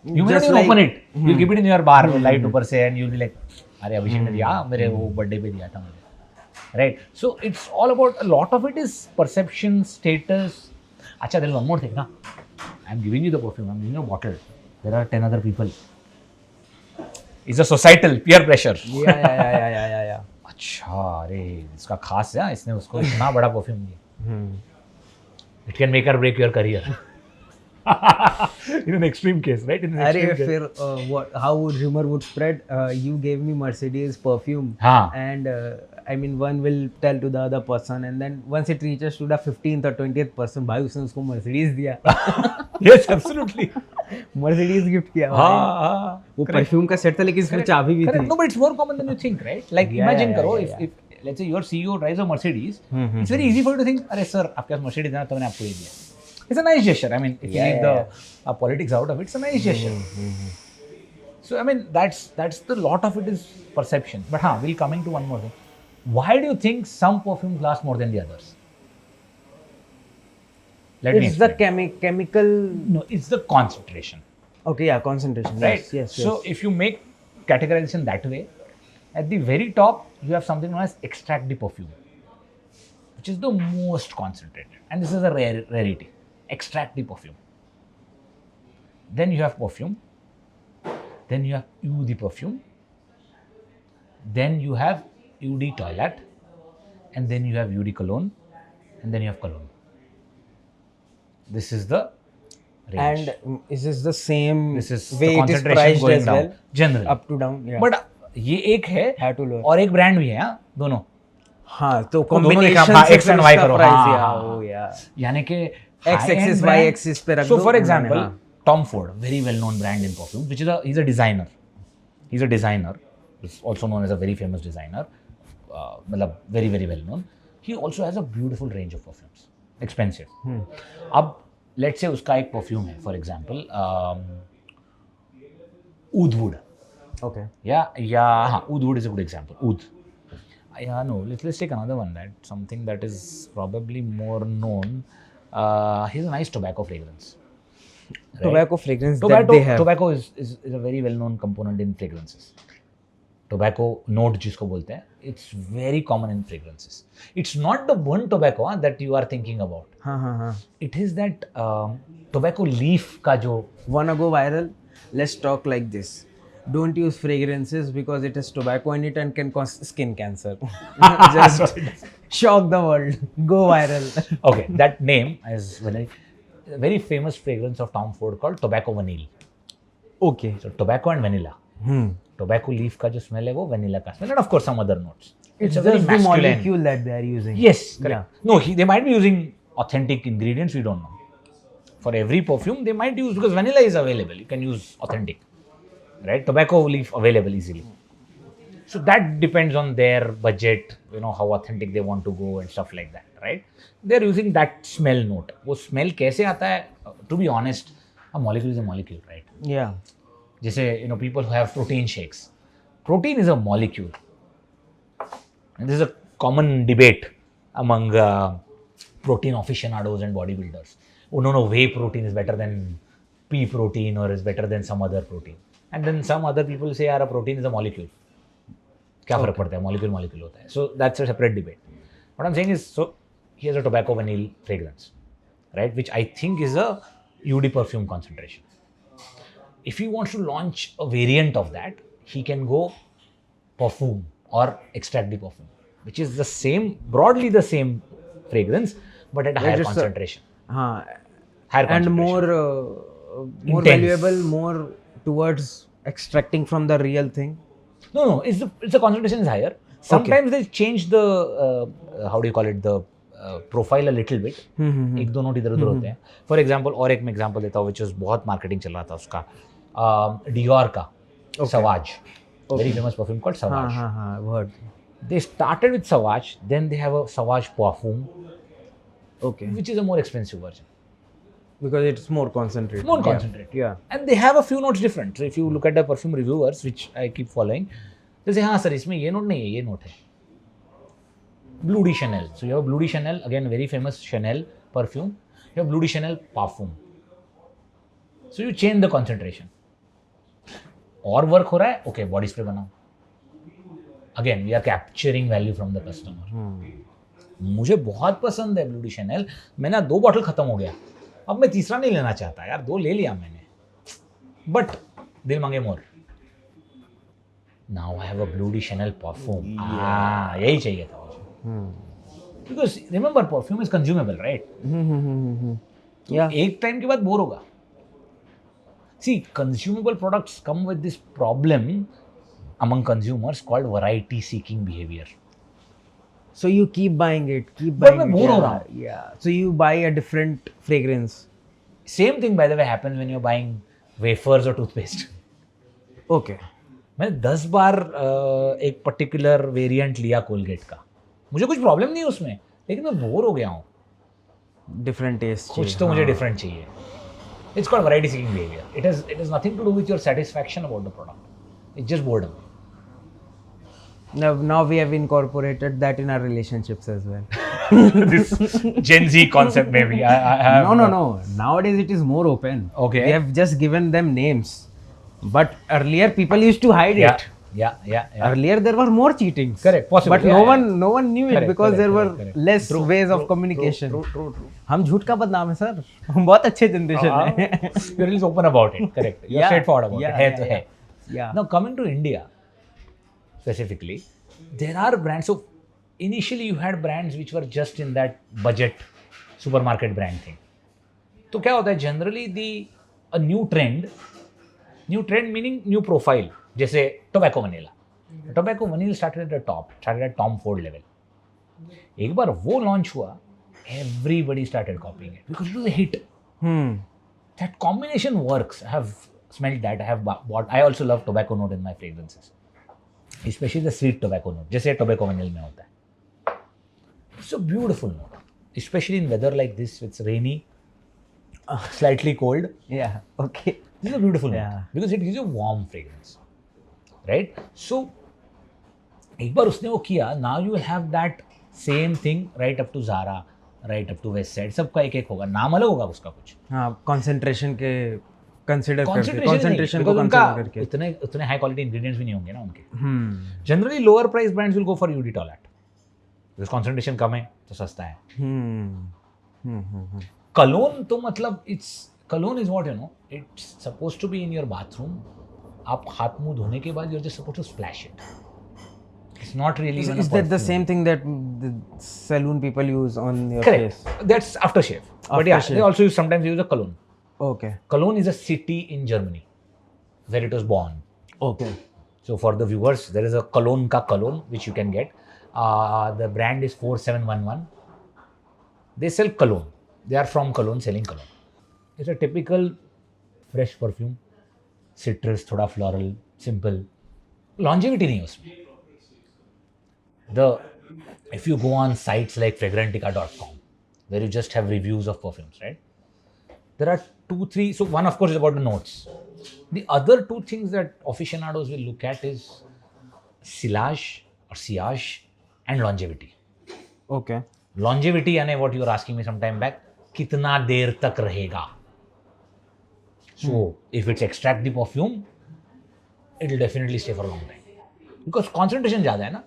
You may not Just even like- open it. You'll keep it in your bar, light ऊपर से, and you'll be like, अरे अभिषेक ने दिया, मेरे वो birthday पे दिया था मुझे. Right? So it's all about, a lot of it is perception, status. अच्छा, there is one more thing, ना. I'm giving you the perfume, I'm giving you a bottle. There are 10 other people. It's a societal peer pressure. Yeah. अच्छा, अरे इसका खास है, इसने उसको इतना बड़ा परफ्यूम दिया. हम्म. It can make or break your career. In an extreme case, right? In an अरे extreme case. फिर what how rumor would spread, you gave me Mercedes perfume, हाँ. and I mean one will tell to the other person, and then once it reaches to the 15th or 20th person, भाई उसने उसको Mercedes दिया. Yes, absolutely. Mercedes gift किया भाई. हाँ. वो perfume का सेट था लेकिन इसमें चाबी भी Correct. थी. No, but it's more common than you think, right? Like Yeah, imagine yeah, करो, yeah, if let's say your CEO drives a Mercedes, it's very easy for you to think, अरे sir आपके पास Mercedes है ना, तो मैंने आपको ये दिया. It's a nice gesture. I mean, if you leave the politics out of it, it's a nice gesture. So I mean, that's the lot of it is perception. But we'll coming to one more thing. Why do you think some perfumes last more than the others? Let me It's the explain. chemical. No, it's the concentration, Okay, yeah, concentration. right? Yes, yes, yes. So if you make categorization that way, at the very top you have something known as extract the perfume, which is the most concentrated, and this is a rarity. Extract the perfume. Then you have perfume. Then you have eau de perfume. Then you have eau de toilette, and then you have eau de cologne, and then you have cologne. This is the range. And is this the same This is way the it is concentration priced going as down, well? generally. Up to down, yeah. But ये एक है High to low. और एक brand भी है, हाँ, दोनों. हाँ, तो दोनों लिखा, combination हाँ, से X फिर and Y उसका करो, price, हाँ, yeah, हाँ, oh, yeah. यानी कि X high-end axis, brand. Y axis पे रख So दो, for उन्होंने, example, हाँ. Tom Ford, very well known brand in perfume, which is he's a designer. He's a designer. He's also known as a very famous designer. मतलब very very well known. He also has a beautiful range of perfumes. Expensive. अब let's say उसका एक perfume है, for example, Oud Wood. Okay. Yeah, Oud Wood is a good example. Oud. Yeah, no, let's take another one, that something that is probably more known. Here's a nice tobacco fragrance. Right? Tobacco fragrance that they have. Tobacco is a very well known component in fragrances. Tobacco note जिसको बोलते हैं, it's very common in fragrances. It's not the burnt tobacco that you are thinking about. हाँ. It is that tobacco leaf का जो Wanna go viral? Let's talk like this. Don't use fragrances because it has tobacco in it and can cause skin cancer. Just shock the world. Go viral. Okay, that name is a very famous fragrance of Tom Ford called Tobacco Vanille. Okay. So tobacco and vanilla. Tobacco leaf का जो smell है वो vanilla का smell, and of course some other notes. It's a very just the masculine. molecule that they are using. Yes, correct. No, they might be using authentic ingredients, we don't know. For every perfume, they might use, because vanilla is available, you can use authentic, right? Tobacco leaf available easily. So that depends on their budget, how authentic they want to go and stuff like that, right? They're using that smell note. वो smell कैसे आता है? To be honest, a molecule is a molecule, right? Yeah. जैसे people who have protein shakes. Protein is a molecule. And this is a common debate among protein aficionados and bodybuilders. Oh no, whey protein is better than pea protein or is better than some other protein. And then some other people say, a protein is a molecule. क्या फर्क पड़ता है? Molecule होता है. So that's a separate debate. What I'm saying is, so here's a tobacco vanille fragrance, right? Which I think is a UD perfume concentration. If he wants to launch a variant of that, he can go perfume or extract the perfume, which is the same, broadly the same fragrance, but at a higher concentration. Higher concentration. And more Intense. valuable, more towards extracting from the real thing. No, it's the concentration is higher. Sometimes they change the, how do you call it, the profile a little bit. एक दो note इधर उधर होते हैं. For example, और एक मैं example देता हूँ, which was बहुत marketing चल रहा था उसका, Dior का Sauvage, very famous perfume called Sauvage. I've heard. They started with Sauvage, then they have a Sauvage Parfum, Okay. which is a more expensive version. Because it's more concentrated. More concentrated. Yeah. And they have a few notes different. So if you look at the perfume reviewers, which I keep following, they say, हाँ sir, इसमें ये note नहीं है, ये note है. Blue de Chanel. So you have Blue de Chanel, again very famous Chanel perfume. You have Blue de Chanel Parfum. So you change the concentration. और work हो रहा है, okay, body spray बनाओ. Again, we are capturing value from the customer. मुझे बहुत पसंद है Blue de Chanel. मैंने 2 बॉटल खत्म हो गया. अब मैं तीसरा नहीं लेना चाहता यार, 2 ले लिया मैंने. बट दिल मांगे more. Now I have a bloody Chanel perfume, यही चाहिए था मुझे, because remember perfume is consumable, right? Yeah. एक टाइम के बाद बोर होगा. See, consumable products come with this problem among consumers called variety seeking behavior. So you keep buying it, keep But buying मैं it. Bore हो Yeah, रहा हूँ. yeah. So you buy a different fragrance. Same thing, by the way, happens when you're buying wafers or toothpaste. Okay. मैंने 10 बार एक particular variant लिया Colgate का, मुझे कुछ प्रॉब्लम नहीं है उसमें, लेकिन मैं बोर हो गया हूँ. Different taste. कुछ तो मुझे डिफरेंट चाहिए. It's called variety seeking behavior. It has nothing to do with your satisfaction about the product. It's just boredom. Now we have incorporated that in our relationships as well. This Gen Z concept, maybe. I have No. Nowadays it is more open. Okay. We have just given them names. But earlier people used to hide Yeah. it. Yeah. Earlier there were more cheatings. Correct, possible. But Yeah, no one knew it because there were less True, ways of true, communication. True. हम झूठ का बदनाम है sir. हम बहुत अच्छे generation है. You're really open about it. Correct. You're straightforward about it. है तो है. Yeah. Now coming to India specifically, there are brands. So initially you had brands which were just in that budget supermarket brand thing. तो क्या होता है generally a new trend meaning new profile, जैसे tobacco vanilla. Tobacco vanilla started at the top, started at Tom Ford level. एक बार वो launch हुआ, everybody started copying it because it was a hit. That combination works. I have smelled that. I have bought. I also love tobacco note in my fragrances, especially the sweet tobacco note, जैसे tobacco vanilla में होता है. It's a beautiful note, especially in weather like this. It's rainy, slightly cold. Yeah. Okay. This is a beautiful Yeah. note because it gives you warm fragrance, right? So एक बार उसने वो किया, now you will have that same thing right up to Zara, right up to West Side. सबका एक होगा, नाम अलग होगा उसका कुछ. हाँ, concentration के consider करके, Concentration concentration को because उनका consider करके. उतने high quality ingredients भी नहीं होंगे ना उनके. Generally lower price brands will go for UD Toilet because concentration कम है तो सस्ता है. Cologne तो मतलब Cologne is what, it's supposed to be in your bathroom. आप हाथ मुंह धोने के बाद you're just supposed to splash it. It's not really even a Is that the perfume. same thing that the saloon people use on your Correct. face? That's aftershave. But yeah, Aftershave. they also sometimes use a cologne. Okay. Cologne is a city in Germany where it was born. Okay. So for the viewers, there is a Cologne ka cologne which you can get. The brand is 4711. They sell cologne. They are from Cologne selling cologne. It's a typical fresh perfume. Citrus, थोड़ा floral, simple. Longevity नहीं है उसमें. If you go on sites like fragrantica.com, where you just have reviews of perfumes, right? There are 2-3. So one, of course, is about the notes. The other two things that aficionados will look at is sillage and longevity. Okay. Longevity यानी what you were asking me some time back, कितना देर तक रहेगा. So if it's extract the perfume, it will definitely stay for a long time because concentration ज़्यादा है ना.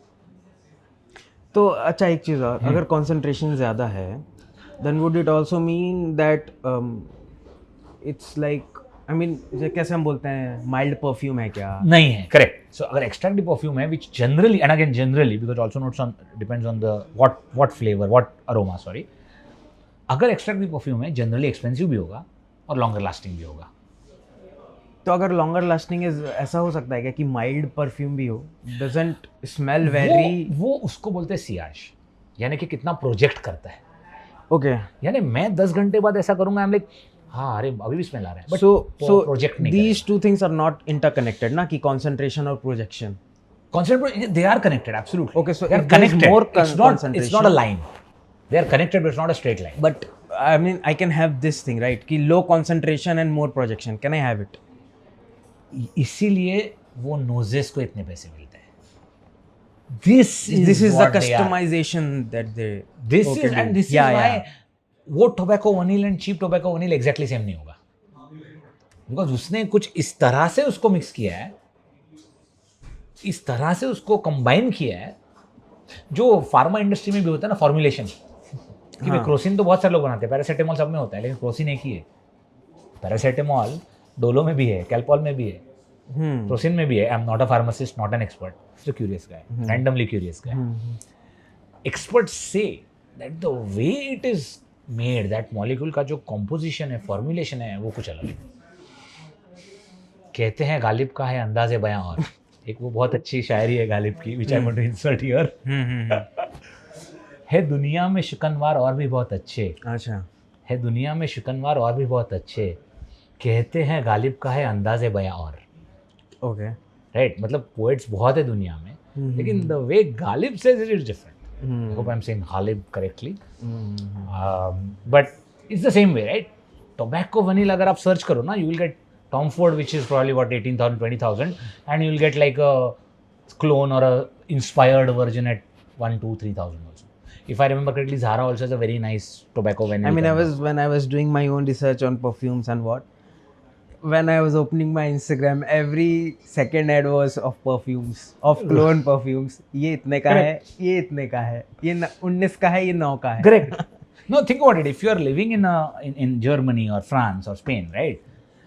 तो अच्छा एक चीज़ और, अगर concentration ज़्यादा है, then would it also mean that it's like, I mean, कैसे हम बोलते हैं, mild perfume है क्या? नहीं है, correct. So अगर extract the perfume है, which generally, and again generally, because also notes on depends on the what flavor, what aroma, sorry. अगर extract the perfume है, generally expensive भी होगा और longer lasting भी होगा. तो अगर longer lasting is ऐसा हो सकता है क्या कि mild perfume भी हो, doesn't smell very. वो उसको बोलते हैं सियाज, यानी कि कितना प्रोजेक्ट करता है. Okay. यानी मैं 10 घंटे बाद ऐसा करूंगा, आई एम लाइक हाँ अरे अभी भी स्मेल आ रहा है. So प्रोजेक्ट नहीं these two things are not interconnected ना, कि concentration और projection. Concentration, they are connected, absolutely. Okay, so they are if there is connected. more It's not a line. They are connected, but it's not a straight line. But I mean, I can have this thing, right? कि low concentration and more projection. Can I have it? इसीलिए वो noses को इतने पैसे मिलते हैं. This is the what they are. customization that they. This okay, is and this yeah, is why yeah. वो tobacco vanille and cheap tobacco vanille exactly same नहीं होगा. बिकॉज उसने कुछ इस तरह से उसको मिक्स किया है, इस तरह से उसको कंबाइन किया है, जो फार्मा इंडस्ट्री में भी होता है ना, फॉर्मुलेशन. कि भाई क्रोसिन तो बहुत सारे लोग बनाते हैं, पैरासीटामोल सब में होता है, लेकिन क्रोसिन एक ही है. पैरासीटामोल डोलो में भी है, कैल्पॉल में भी है, प्रोसिन में भी है. I am not a pharmacist, not an expert, just a curious guy, randomly curious guy. Experts say that the way it is made, that molecule का जो composition है, formulation है, वो कुछ अलग है. कहते हैं गालिब का है अंदाज़े बयां और एक वो बहुत अच्छी शायरी है गालिब की, which I want to insert here. है दुनिया में शिकनवार और भी बहुत अच्छे. अच्छा. है दुनिया में शिकनवार और भी बहुत अच्छे, कहते हैं गालिब का है अंदाज़े बयां और. ओके. राइट, मतलब पोएट्स बहुत है दुनिया में, लेकिन the way Ghalib says it is different. I hope I'm saying Ghalib correctly. But it's the same way, right? Tobacco vanilla, अगर आप search करो ना, you will get Tom Ford, which is probably what 18,000, 20,000, and you will get like a clone or a inspired version at 1, 2, 3,000 also. If I remember correctly, Zara also has a very nice tobacco vanilla. I mean, when I was doing my own research on perfumes and what, when I was opening my Instagram, every second ad was of perfumes, of clone perfumes. ये इतने का है, ये इतने का है, ये 19 का है, ये 9 का है. Correct. No, think about it. If you are living in Germany or France or Spain, right?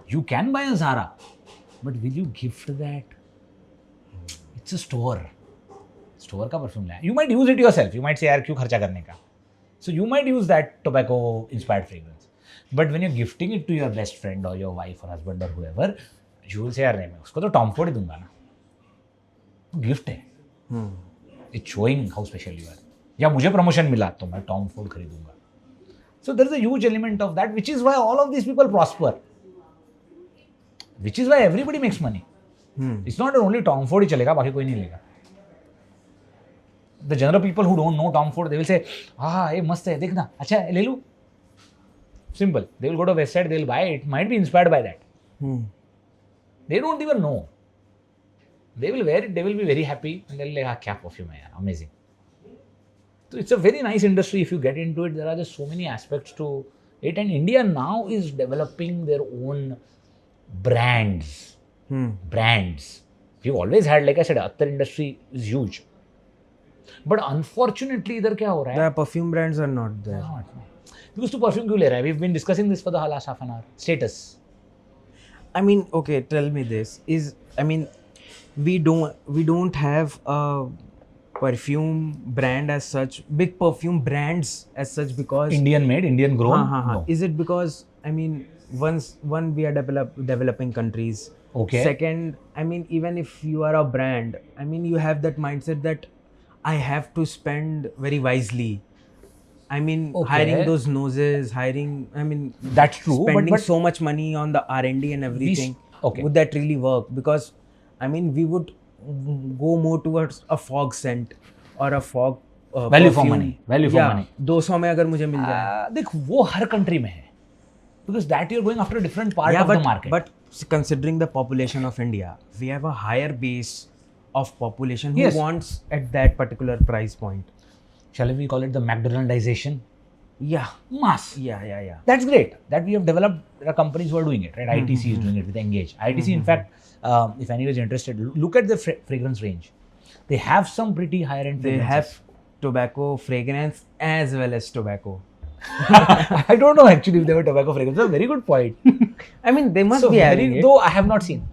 You can buy a Zara, but will you gift that? It's a store. Store का परफ्यूम लाया. You might use it yourself. You might say यार क्यों खर्चा करने का? So you might use that tobacco inspired fragrance. But when you're gifting it to your best friend or your wife or husband or whoever, you will say यार नहीं, मैं उसको तो Tom Ford ही दूंगा ना. गिफ्ट है. It's showing how special you are. या मुझे प्रमोशन मिला तो मैं Tom Ford खरीदूंगा. So there is a huge element of that, which is why all of these people prosper. Which is why everybody makes money. It's not only Tom Ford ही चलेगा, बाकी कोई नहीं लेगा. The general people who don't know Tom Ford, they will say, हाँ ये मस्त है, देखना, अच्छा है, ले लूँ. Simple. They will go to a website, they will buy it. Might be inspired by that. They don't even know. They will wear it, they will be very happy, and they'll be like, kya perfume hai yaar, amazing. So it's a very nice industry if you get into it. There are just so many aspects to it, and India now is developing their own brands. Brands. We've always had, like I said, attar industry is huge. But unfortunately, इधर क्या हो रहा है? The perfume brands are not there. Because तू perfume क्यों ले रहा है? We've been discussing this for the last half an hour. Status. I mean, okay, tell me this. We don't have a perfume brand as such, big perfume brands as such, because Indian made, Indian grown. No. Is it because, I mean, one we are developing countries. Okay. Second, I mean, even if you are a brand, I mean, you have that mindset that I have to spend very wisely. I mean, hiring those noses, that's true. Spending so much money on the R&D and everything. Would that really work? Because, I mean, we would go more towards a fog scent or a fog value for money. Value for money. 200 में अगर मुझे मिल जाए. देख वो हर country में है. Because that you're going after a different part of the market. But considering the population of India, we have a higher base of population who wants at that particular price point. Shall we call it the McDonaldization? Yeah. Mass. Yeah. That's great. That we have developed. There are companies who are doing it, right? ITC is doing it with Engage. ITC, in fact, if anyone is interested, look at the fragrance range. They have some pretty higher-end fragrances. They have tobacco fragrance as well as tobacco. I don't know actually if they were tobacco fragrance. That's a very good point. I mean, they must be having it. Though I have not seen.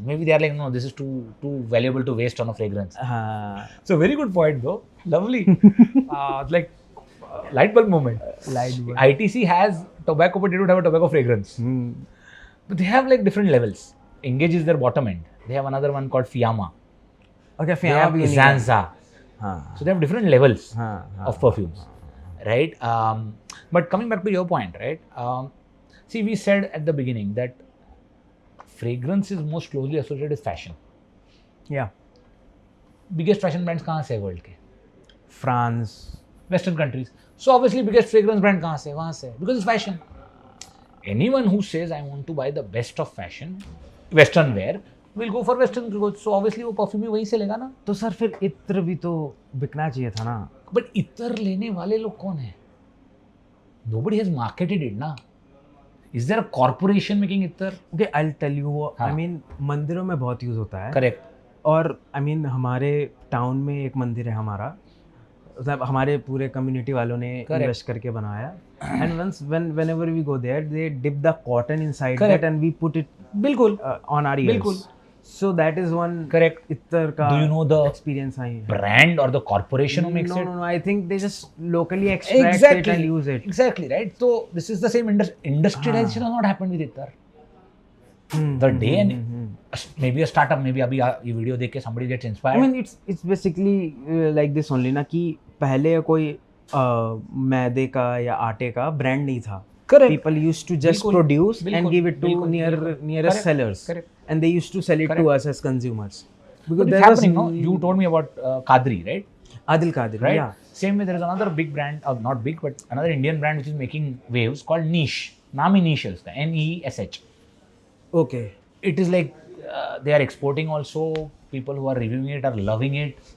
Maybe they are like, no, this is too valuable to waste on a fragrance. So very good point though. Lovely. Like light bulb moment. ITC has tobacco, but they don't have a tobacco fragrance. But they have like different levels. Engage is their bottom end. They have another one called Fiamma. Okay, Fiamma. They have Zanza. So they have different levels of perfumes, right? But coming back to your point, right? See, we said at the beginning that fragrance is most closely associated with fashion. Yeah. Biggest fashion brands कहाँ से world के? France. Western countries. So obviously biggest fragrance brand कहाँ से? वहाँ से. Because it's fashion. Anyone who says I want to buy the best of fashion, Western wear, will go for Western clothes. So obviously वो perfume भी वहीं से लेगा ना. तो सर फिर इत्र भी तो बिकना चाहिए था ना. But इत्र लेने वाले लोग कौन हैं? Nobody has marketed it ना. Is there a corporation making इत्र? Okay, I'll tell you. I mean, मंदिरों में बहुत यूज होता है. Correct. और I mean हमारे टाउन में एक मंदिर है हमारा, मतलब हमारे पूरे कम्युनिटी वालों ने इन्वेस्ट करके बनाया. And whenever we go there, they dip the cotton inside that and we put it बिल्कुल on our ears. बिल्कुल. So that is one Correct. इतर का Do you know the experience I have. brand or the corporation who makes No, it? no, no. I think they just locally extract it and use it. Exactly, right? So this is the same industrialization has not happened with Itar. The day and maybe a startup, maybe अभी ये video देख के somebody gets inspired. I mean, it's basically like this only ना कि पहले कोई मैदे का या आटे का brand नहीं था. Correct. People used to just बिल्कुल, produce and बिल्कुल, give it to बिल्कुल, nearest Correct, sellers. correct. And they used to sell it to us as consumers. But Because it's there was happening, no? You told me about Kadri, right? Adil Qadir, Right? yeah. Same way, there is another big brand, or not big, but another Indian brand which is making waves called Niche. नाम ही Niche है उसका, NESH. Okay. It is like they are exporting also. People who are reviewing it are loving it.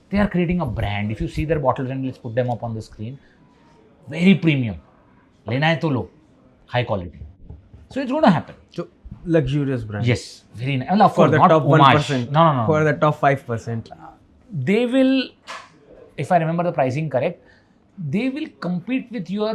They are creating a brand. If you see their bottles, and let's put them up on the screen, very premium. लेना है तो लो, high quality. So it's going to happen. So luxurious brand. Yes, very nice. Well, of For course, the not top homage. 1%. No. For the top 5%. They will, if I remember the pricing correct, they will compete with your,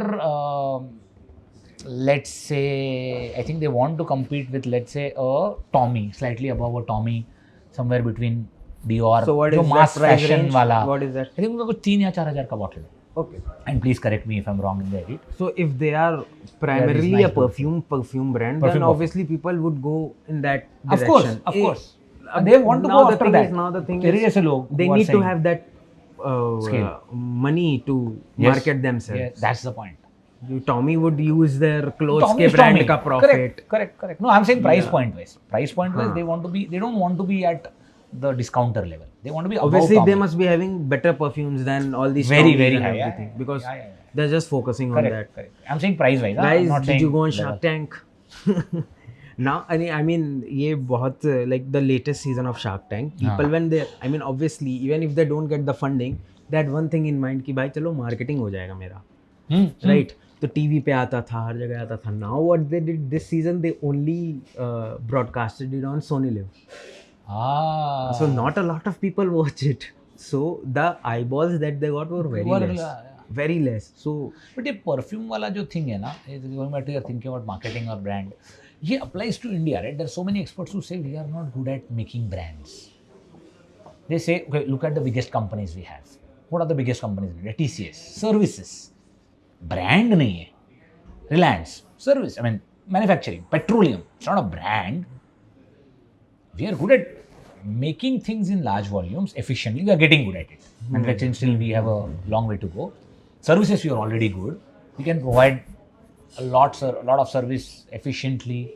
let's say, I think they want to compete with, let's say, a Tommy, slightly above a Tommy, somewhere between Dior. So what जो is mass that price fashion range? वाला. What is that? I think उनका कुछ 3 या 4 हजार का bottle है. Okay. And please correct me if I'm wrong in the edit. So if they are primarily nice a perfume brand, Perfume then obviously people would go in that Of direction. course. And they want to now go the after thing that. Is, now the thing तेरे is, जैसे लोग they who are need to saying- have that Scale. money to Yes. market themselves. Yeah, that's the point. Tommy would use their clothes Tommy के is brand Tommy. का profit. Correct. No, I'm saying price point wise. Price point wise, they don't want to be at the discounter level. They want to be above Obviously, Tommy. they must be having better perfumes than all these Very, Tommies very and high, yeah, everything yeah, because yeah. they're just focusing on that. Correct. I'm saying price wise. I'm Guys, not did saying you go on level. Shark Tank? Now, I mean, ये बहुत like the latest season of Shark Tank. People when they, I mean, obviously, even if they don't get the funding, they had one thing in mind कि भाई चलो marketing हो जाएगा मेरा, right? तो TV पे आता था, हर जगह आता था. Now what they did this season, they only broadcasted it on Sony Live. So not a lot of people watch it. So the eyeballs that they got were very less. Very less. So But ये perfume वाला जो thing है ना, going back to your thinking about marketing or brand, ये applies to India, right? There are so many experts who say we are not good at making brands. They say, okay, look at the biggest companies we have. What are the biggest companies? TCS, services, brand नहीं है. Reliance, service, I mean manufacturing, petroleum. It's not a brand. We are good at making things in large volumes efficiently. We are getting good at it. Manufacturing still we have a long way to go. Services we are already good. We can provide a lot of service efficiently,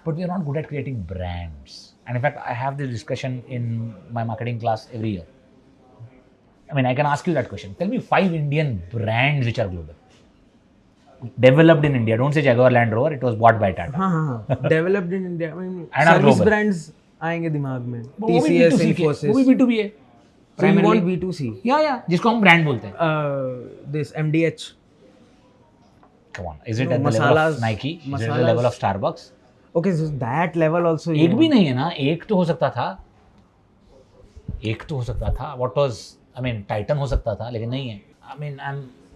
but we are not good at creating brands. And in fact, I have this discussion in my marketing class every year. I mean, I can ask you that question. Tell me 5 Indian brands which are global. Developed in India. Don't say Jaguar Land Rover. It was bought by Tata. हाँ developed in India. I mean, And are service global. brands आएंगे दिमाग में. वो भी TCS, B2C के, Infosys. वो भी B2B है. So you want Primarily. B2C? Yeah, जिसको हम ब्रांड बोलते हैं. This MDH. Come on, is it No, at the level of masalas- Nike? Is it at the masalas- level of Starbucks? Okay, so that level also. you एक भी want. नहीं है ना, एक तो हो सकता था. एक तो हो सकता था. What was? I mean, Titan हो सकता था, लेकिन नहीं है. I mean,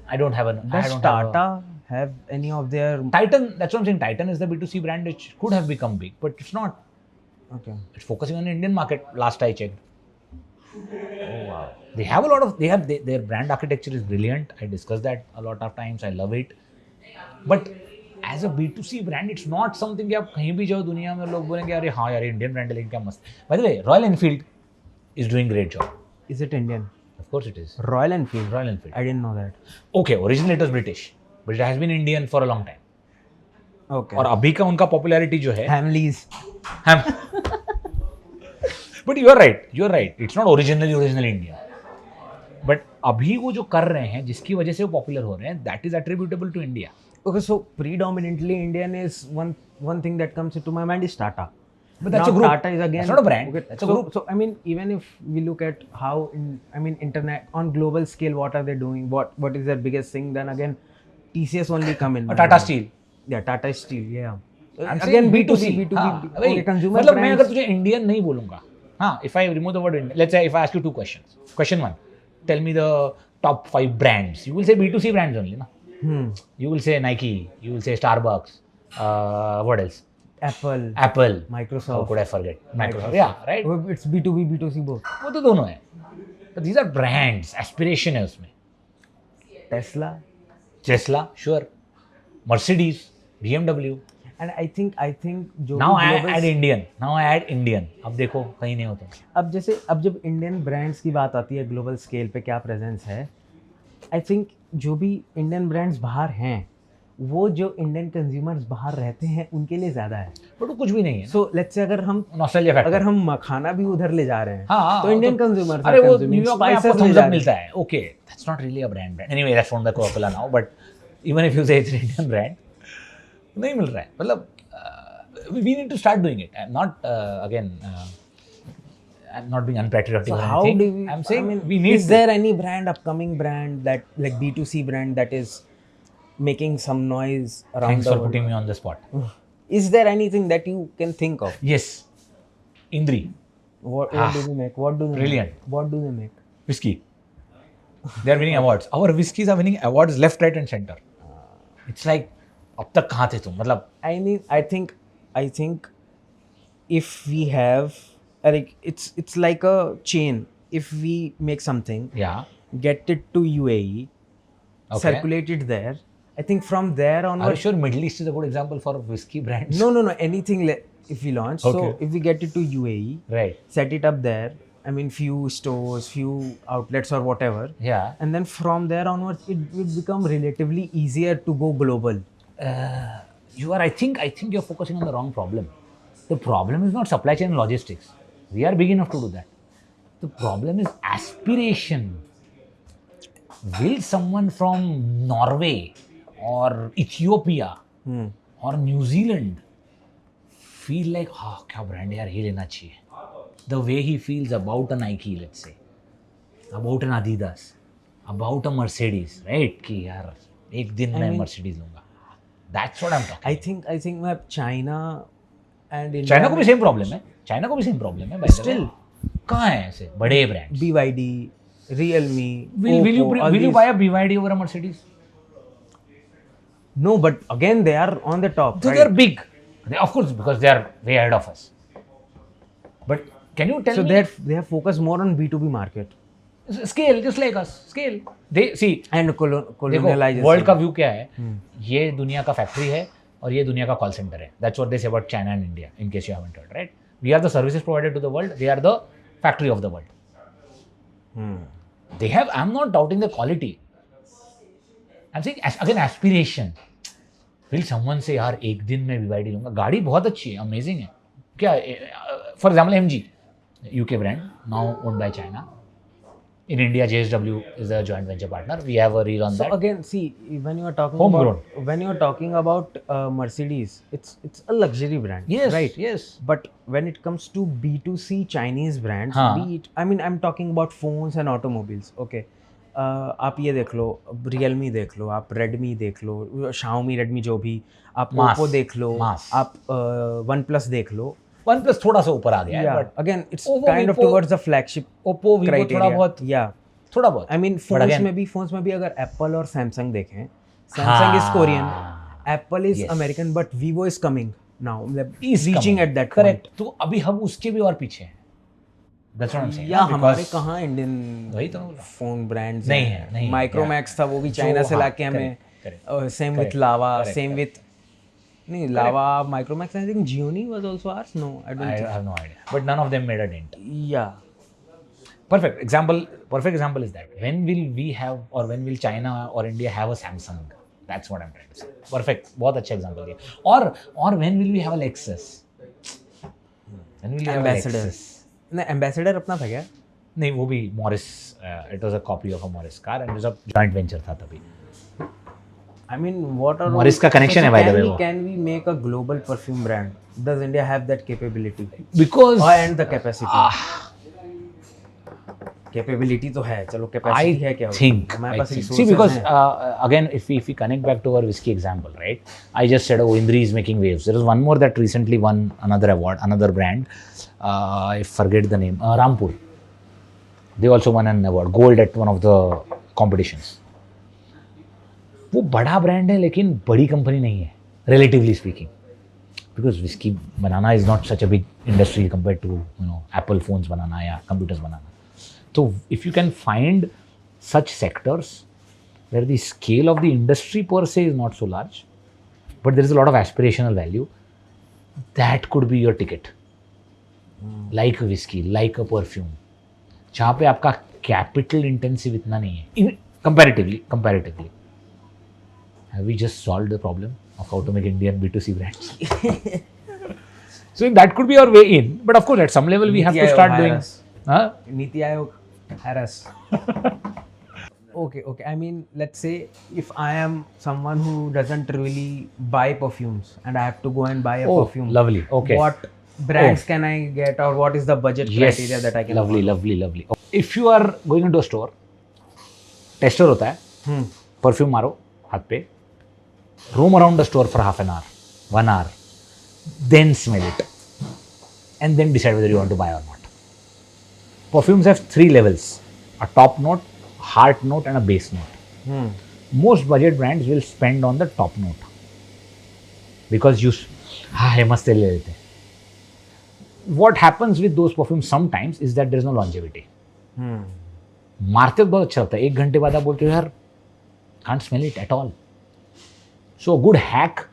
I don't have a. I Does don't have a, Tata have any of their? Titan. That's what I'm saying. Titan is the B2C brand which could have become big, but it's not. Okay. It's focusing on the Indian market. Last I checked. Oh wow. They have a lot of. Their brand architecture is brilliant. I discussed that a lot of times. I love it. But as a B2C brand, it's not something कि आप कहीं भी जाओ दुनिया में लोग बोलेंगे अरे हाँ यार इंडियन ब्रांड है लेकिन क्या मस्त. By the way, Royal Enfield is doing great job. Is it Indian? Of course it is. Royal Enfield. Royal Enfield. I didn't know that. Okay, originally it was British, but it has been Indian for a long time. Okay. और अभी का उनका popularity जो है Hamleys. हम But you are right. It's not originally Indian. But अभी वो जो कर रहे हैं जिसकी वजह से वो पॉपुलर हो रहे हैं, that is attributable to India. Okay, so predominantly Indian is one thing that comes into my mind is Tata. But that's Now, a group. Tata is again. That's not a brand. Okay, That's a so, group. So I mean, even if we look at how internet on global scale, what are they doing? What is their biggest thing? Then again, TCS only come in. Or Tata Steel. Yeah, Tata Steel. Yeah. I'm Again, saying B2C. हाँ, Okay, वही. consumer मतलब मैं brands. अगर तुझे Indian नहीं बोलूंगा, हाँ, if I remove the word Indian, let's say if I ask you 2 questions. Question 1, tell me the top 5 brands. You will say B2C brands only, na? You will say Nike. You will say Starbucks. What else? Apple, Apple, how Microsoft. could I forget? Microsoft, yeah, right. It's B2B, B2C both. वो तो दोनों है. But these are brands, aspiration है उसमें. Tesla. Tesla, sure. Mercedes, BMW. And I think जो Now भी I global- add Indian. अब देखो कहीं नहीं होता. अब जब इंडियन ब्रांड्स की बात आती है ग्लोबल स्केल पे क्या प्रेजेंस है, आई थिंक जो भी इंडियन ब्रांड्स बाहर हैं वो जो इंडियन कंज्यूमर्स बाहर रहते हैं उनके लिए ज़्यादा है. बट वो कुछ भी नहीं है. सो लेट्स से अगर हम नॉस्टैल्जिया फैक्टर. अगर हम मखाना भी उधर ले जा रहे हैं हाँ, तो इंडियन कंज्यूमर्स अरे वो न्यूयॉर्क में आपको थम्स अप मिलता है. Okay, that's not really a brand. Anyway, that's owned by Coca Cola now, but even if you से इट्स इंडियन ब्रांड, नहीं मिल रहा है. मतलब we need to start doing it. I'm not being unpatriotic or how anything. do we, I'm saying I mean, we need is there any upcoming brand that like B2C brand that is making some noise around Thanks the for world? putting me on the spot. Is there anything that you can think of? Yes, Indri, What do they make? Brilliant. What do they make? whiskey. They are winning awards. Our whiskeys are winning awards left, right, and center. It's like, अब तक कहाँ थे तुम? मतलब I mean, I think if we have like it's like a chain. If we make something, yeah, get it to UAE, okay. circulate it there. I think from there Are you onwards. sure Middle East is a good example for whiskey brands? No. Anything if we launch. So Okay. if we get it to UAE, Right. set it up there. I mean, few stores, few outlets or whatever. Yeah. And then from there onwards, it will become relatively easier to go global. I think you're focusing on the wrong problem. The problem is not supply chain and logistics. We are big enough to do that. The problem is aspiration. Will someone from Norway or Ethiopia or New Zealand feel like, हाँ क्या brand यार ये लेना चाहिए? The way he feels about a Nike, let's say, about an Adidas, about a Mercedes, right? कि यार एक दिन मैं Mercedes लूँगा. That's what I'm talking. I think मैं China and India. चाइना को भी सेम प्रॉब्लम है. चाइना को भी सेम प्रॉब्लम है. Still. कहाँ है ऐसे बड़े brand? BYD, Realme, Will you buy a BYD over a Mercedes? No, but again they are on the top. So right? they are big. Of course, because they are way ahead of us. But can you tell So me? they have focused more on B2B market Scale, just like us. Scale. They see. and देखो colonialization. World का view क्या है? ये दुनिया का factory है और ये दुनिया का कॉल सेंटर है. That's what they say about China and India. In case you haven't heard, right? We are the services provided to the world. They are the factory of the world. They have. I'm not doubting the quality. I'm saying again aspiration. Will someone say यार एक दिन मैं BYD लूँगा? गाड़ी बहुत अच्छी है, amazing है. क्या? For example, MG, UK brand, now owned by China. In India, JSW is a joint venture partner. We have a reel on So that. again, see, when you are talking about Mercedes, it's a luxury brand, Yes, right? yes. But when it comes to B2C Chinese brands, हाँ. be it, I mean, I'm talking about phones and automobiles. Okay, आप ये देख लो, Realme देख लो, आप Redmi देख लो, Xiaomi, Redmi जो भी, आप Mass. Oppo देख लो, Mass. आप OnePlus देख लो. OnePlus थोड़ा सा ऊपर आ गया है, Yeah, but again, it's Oppo, kind of Vivo, towards the flagship Oppo, Vivo criteria. थोड़ा बहुत. I mean, But phones again- में भी अगर Apple और Samsung देखें, Samsung is Korean, Apple is Yes. American, but Vivo is coming now, Is reaching coming. at that Correct. point. तो अभी हम उसके भी और पीछे हैं. That's what I'm saying. या Because- हमारे कहाँ इंडियन वही तो बोल रहा हूँ. फोन ब्रांड्स नहीं है, नहीं है, माइक्रोमैक्स था वो भी जो- चाइना से हाँ, लाके हमें correct, same correct, with Lava correct, same with नहीं Lava Micromax I think Gionee was also ours no I I don't have no idea. But none of them made a dent. या Perfect example is that when will we have or when will China or India have a Samsung? That's what I'm trying to say. Perfect. बहुत अच्छा example दिया. Or when will we have a Lexus? When will we have a ambassador Lexus? नहीं ambassador अपना था क्या नहीं वो भी Morris. It was a copy of a Morris car and it was a joint venture था तभी. I mean, what are Morris का connection है by the way वो. Can we make a global perfume brand? Does India have that capability? Because And the capacity. Capability तो है, चलो capacity है क्या? हमारे पास see resources because हैं. again if we connect back to our whiskey example, right? I just said Indri is making waves. There is one more that recently won another award, another brand. I forget the name. Rampur. They also won an award, gold at one of the competitions. वो बड़ा brand है लेकिन बड़ी company नहीं है, relatively speaking. because whiskey banana is not such a big industry compared to Apple phones banana या computers banana. So if you can find such sectors where the scale of the industry per se is not so large, but there is a lot of aspirational value, that could be your ticket. Like a whiskey, like a perfume, जहाँ पे आपका capital intensive इतना नहीं है comparatively. Have we just solved the problem of how to make Indian B2C brands? So that could be our way in, but of course at some level we have to start doing. Niti Aayog harass. Okay. I mean, let's say if I am someone who doesn't really buy perfumes and I have to go and buy a perfume. Lovely. Okay. What brands can I get, or what is the budget criteria that I can Lovely. If you are going into a store, tester होता है, perfume मारो हाथ पे, roam around the store for half an hour, 1 hour, then smell it, and then decide whether you want to buy or not. Perfumes have 3 levels: a top note, heart note, and a base note. Most budget brands will spend on the top note because ये मस्त ले लेते हैं. What happens with those perfumes sometimes is that there is no longevity. मारते बहुत अच्छा होता है, 1 घंटे बाद आप बोलते हो यार can't smell it at all. So a good hack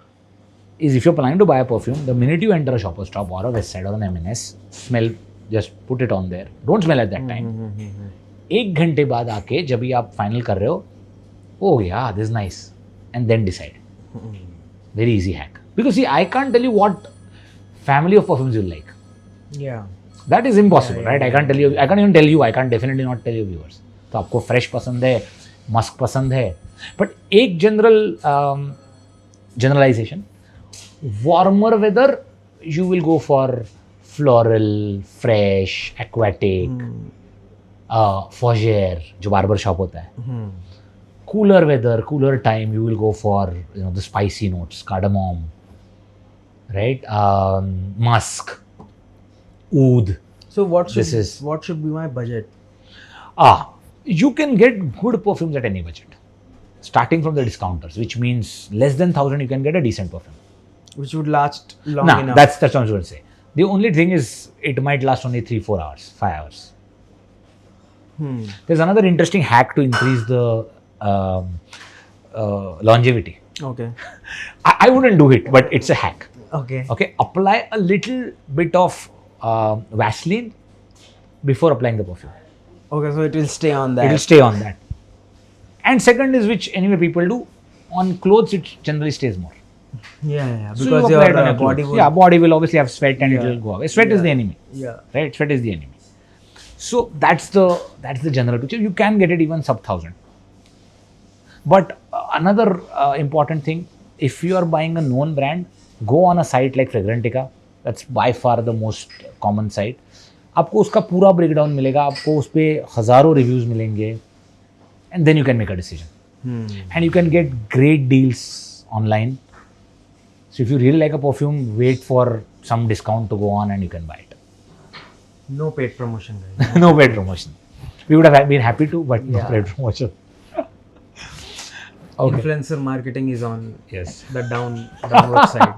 is, if you're planning to buy a perfume, the minute you enter a Shoppers Stop or a Westside or an M&S, smell, just put it on there. Don't smell at that time. 1 घंटे बाद आके जब भी आप final कर रहे हो, oh yeah, this is nice, and then decide. Very easy hack. Because see, I can't tell you what family of perfumes you like. Yeah. That is impossible, right? I can't tell you. I can't even tell you. I can't definitely not tell you viewers. तो आपको fresh पसंद है, musk पसंद है, but एक generalization. Warmer weather, you will go for floral, fresh, aquatic, fougere, जो barber shop होता है. Cooler weather, cooler time, you will go for the spicy notes, cardamom, right? Musk. Oud. So what should be my budget? You can get good perfumes at any budget, starting from the discounters, which means less than 1,000 you can get a decent perfume, which would last long enough. That's what I was going to say. The only thing is it might last only 3-4 hours, 5 hours. There's another interesting hack to increase the longevity. Okay. I wouldn't do it, but it's a hack. Okay. Apply a little bit of Vaseline before applying the perfume. Okay, so it will stay on that. It will stay on that. And second is, which anyway people do, on clothes it generally stays more. Yeah. So Because you apply it on your body clothes. will... Yeah, body will obviously have sweat and it will go away. Sweat is the enemy. Yeah. Right? Sweat is the enemy. So that's the general picture. You can get it even sub 1,000. But another important thing, if you are buying a known brand, go on a site like Fragrantica. That's by far the most common site. आपको उसका पूरा breakdown मिलेगा, आपको उस पर हज़ारों reviews मिलेंगे, and then you can make a decision. And you can get great deals online. So if you really like a perfume, wait for some discount to go on and you can buy it. No paid promotion, guys. No paid promotion. We would have been happy to, but no paid promotion. Influencer marketing is on Yes. the downward side.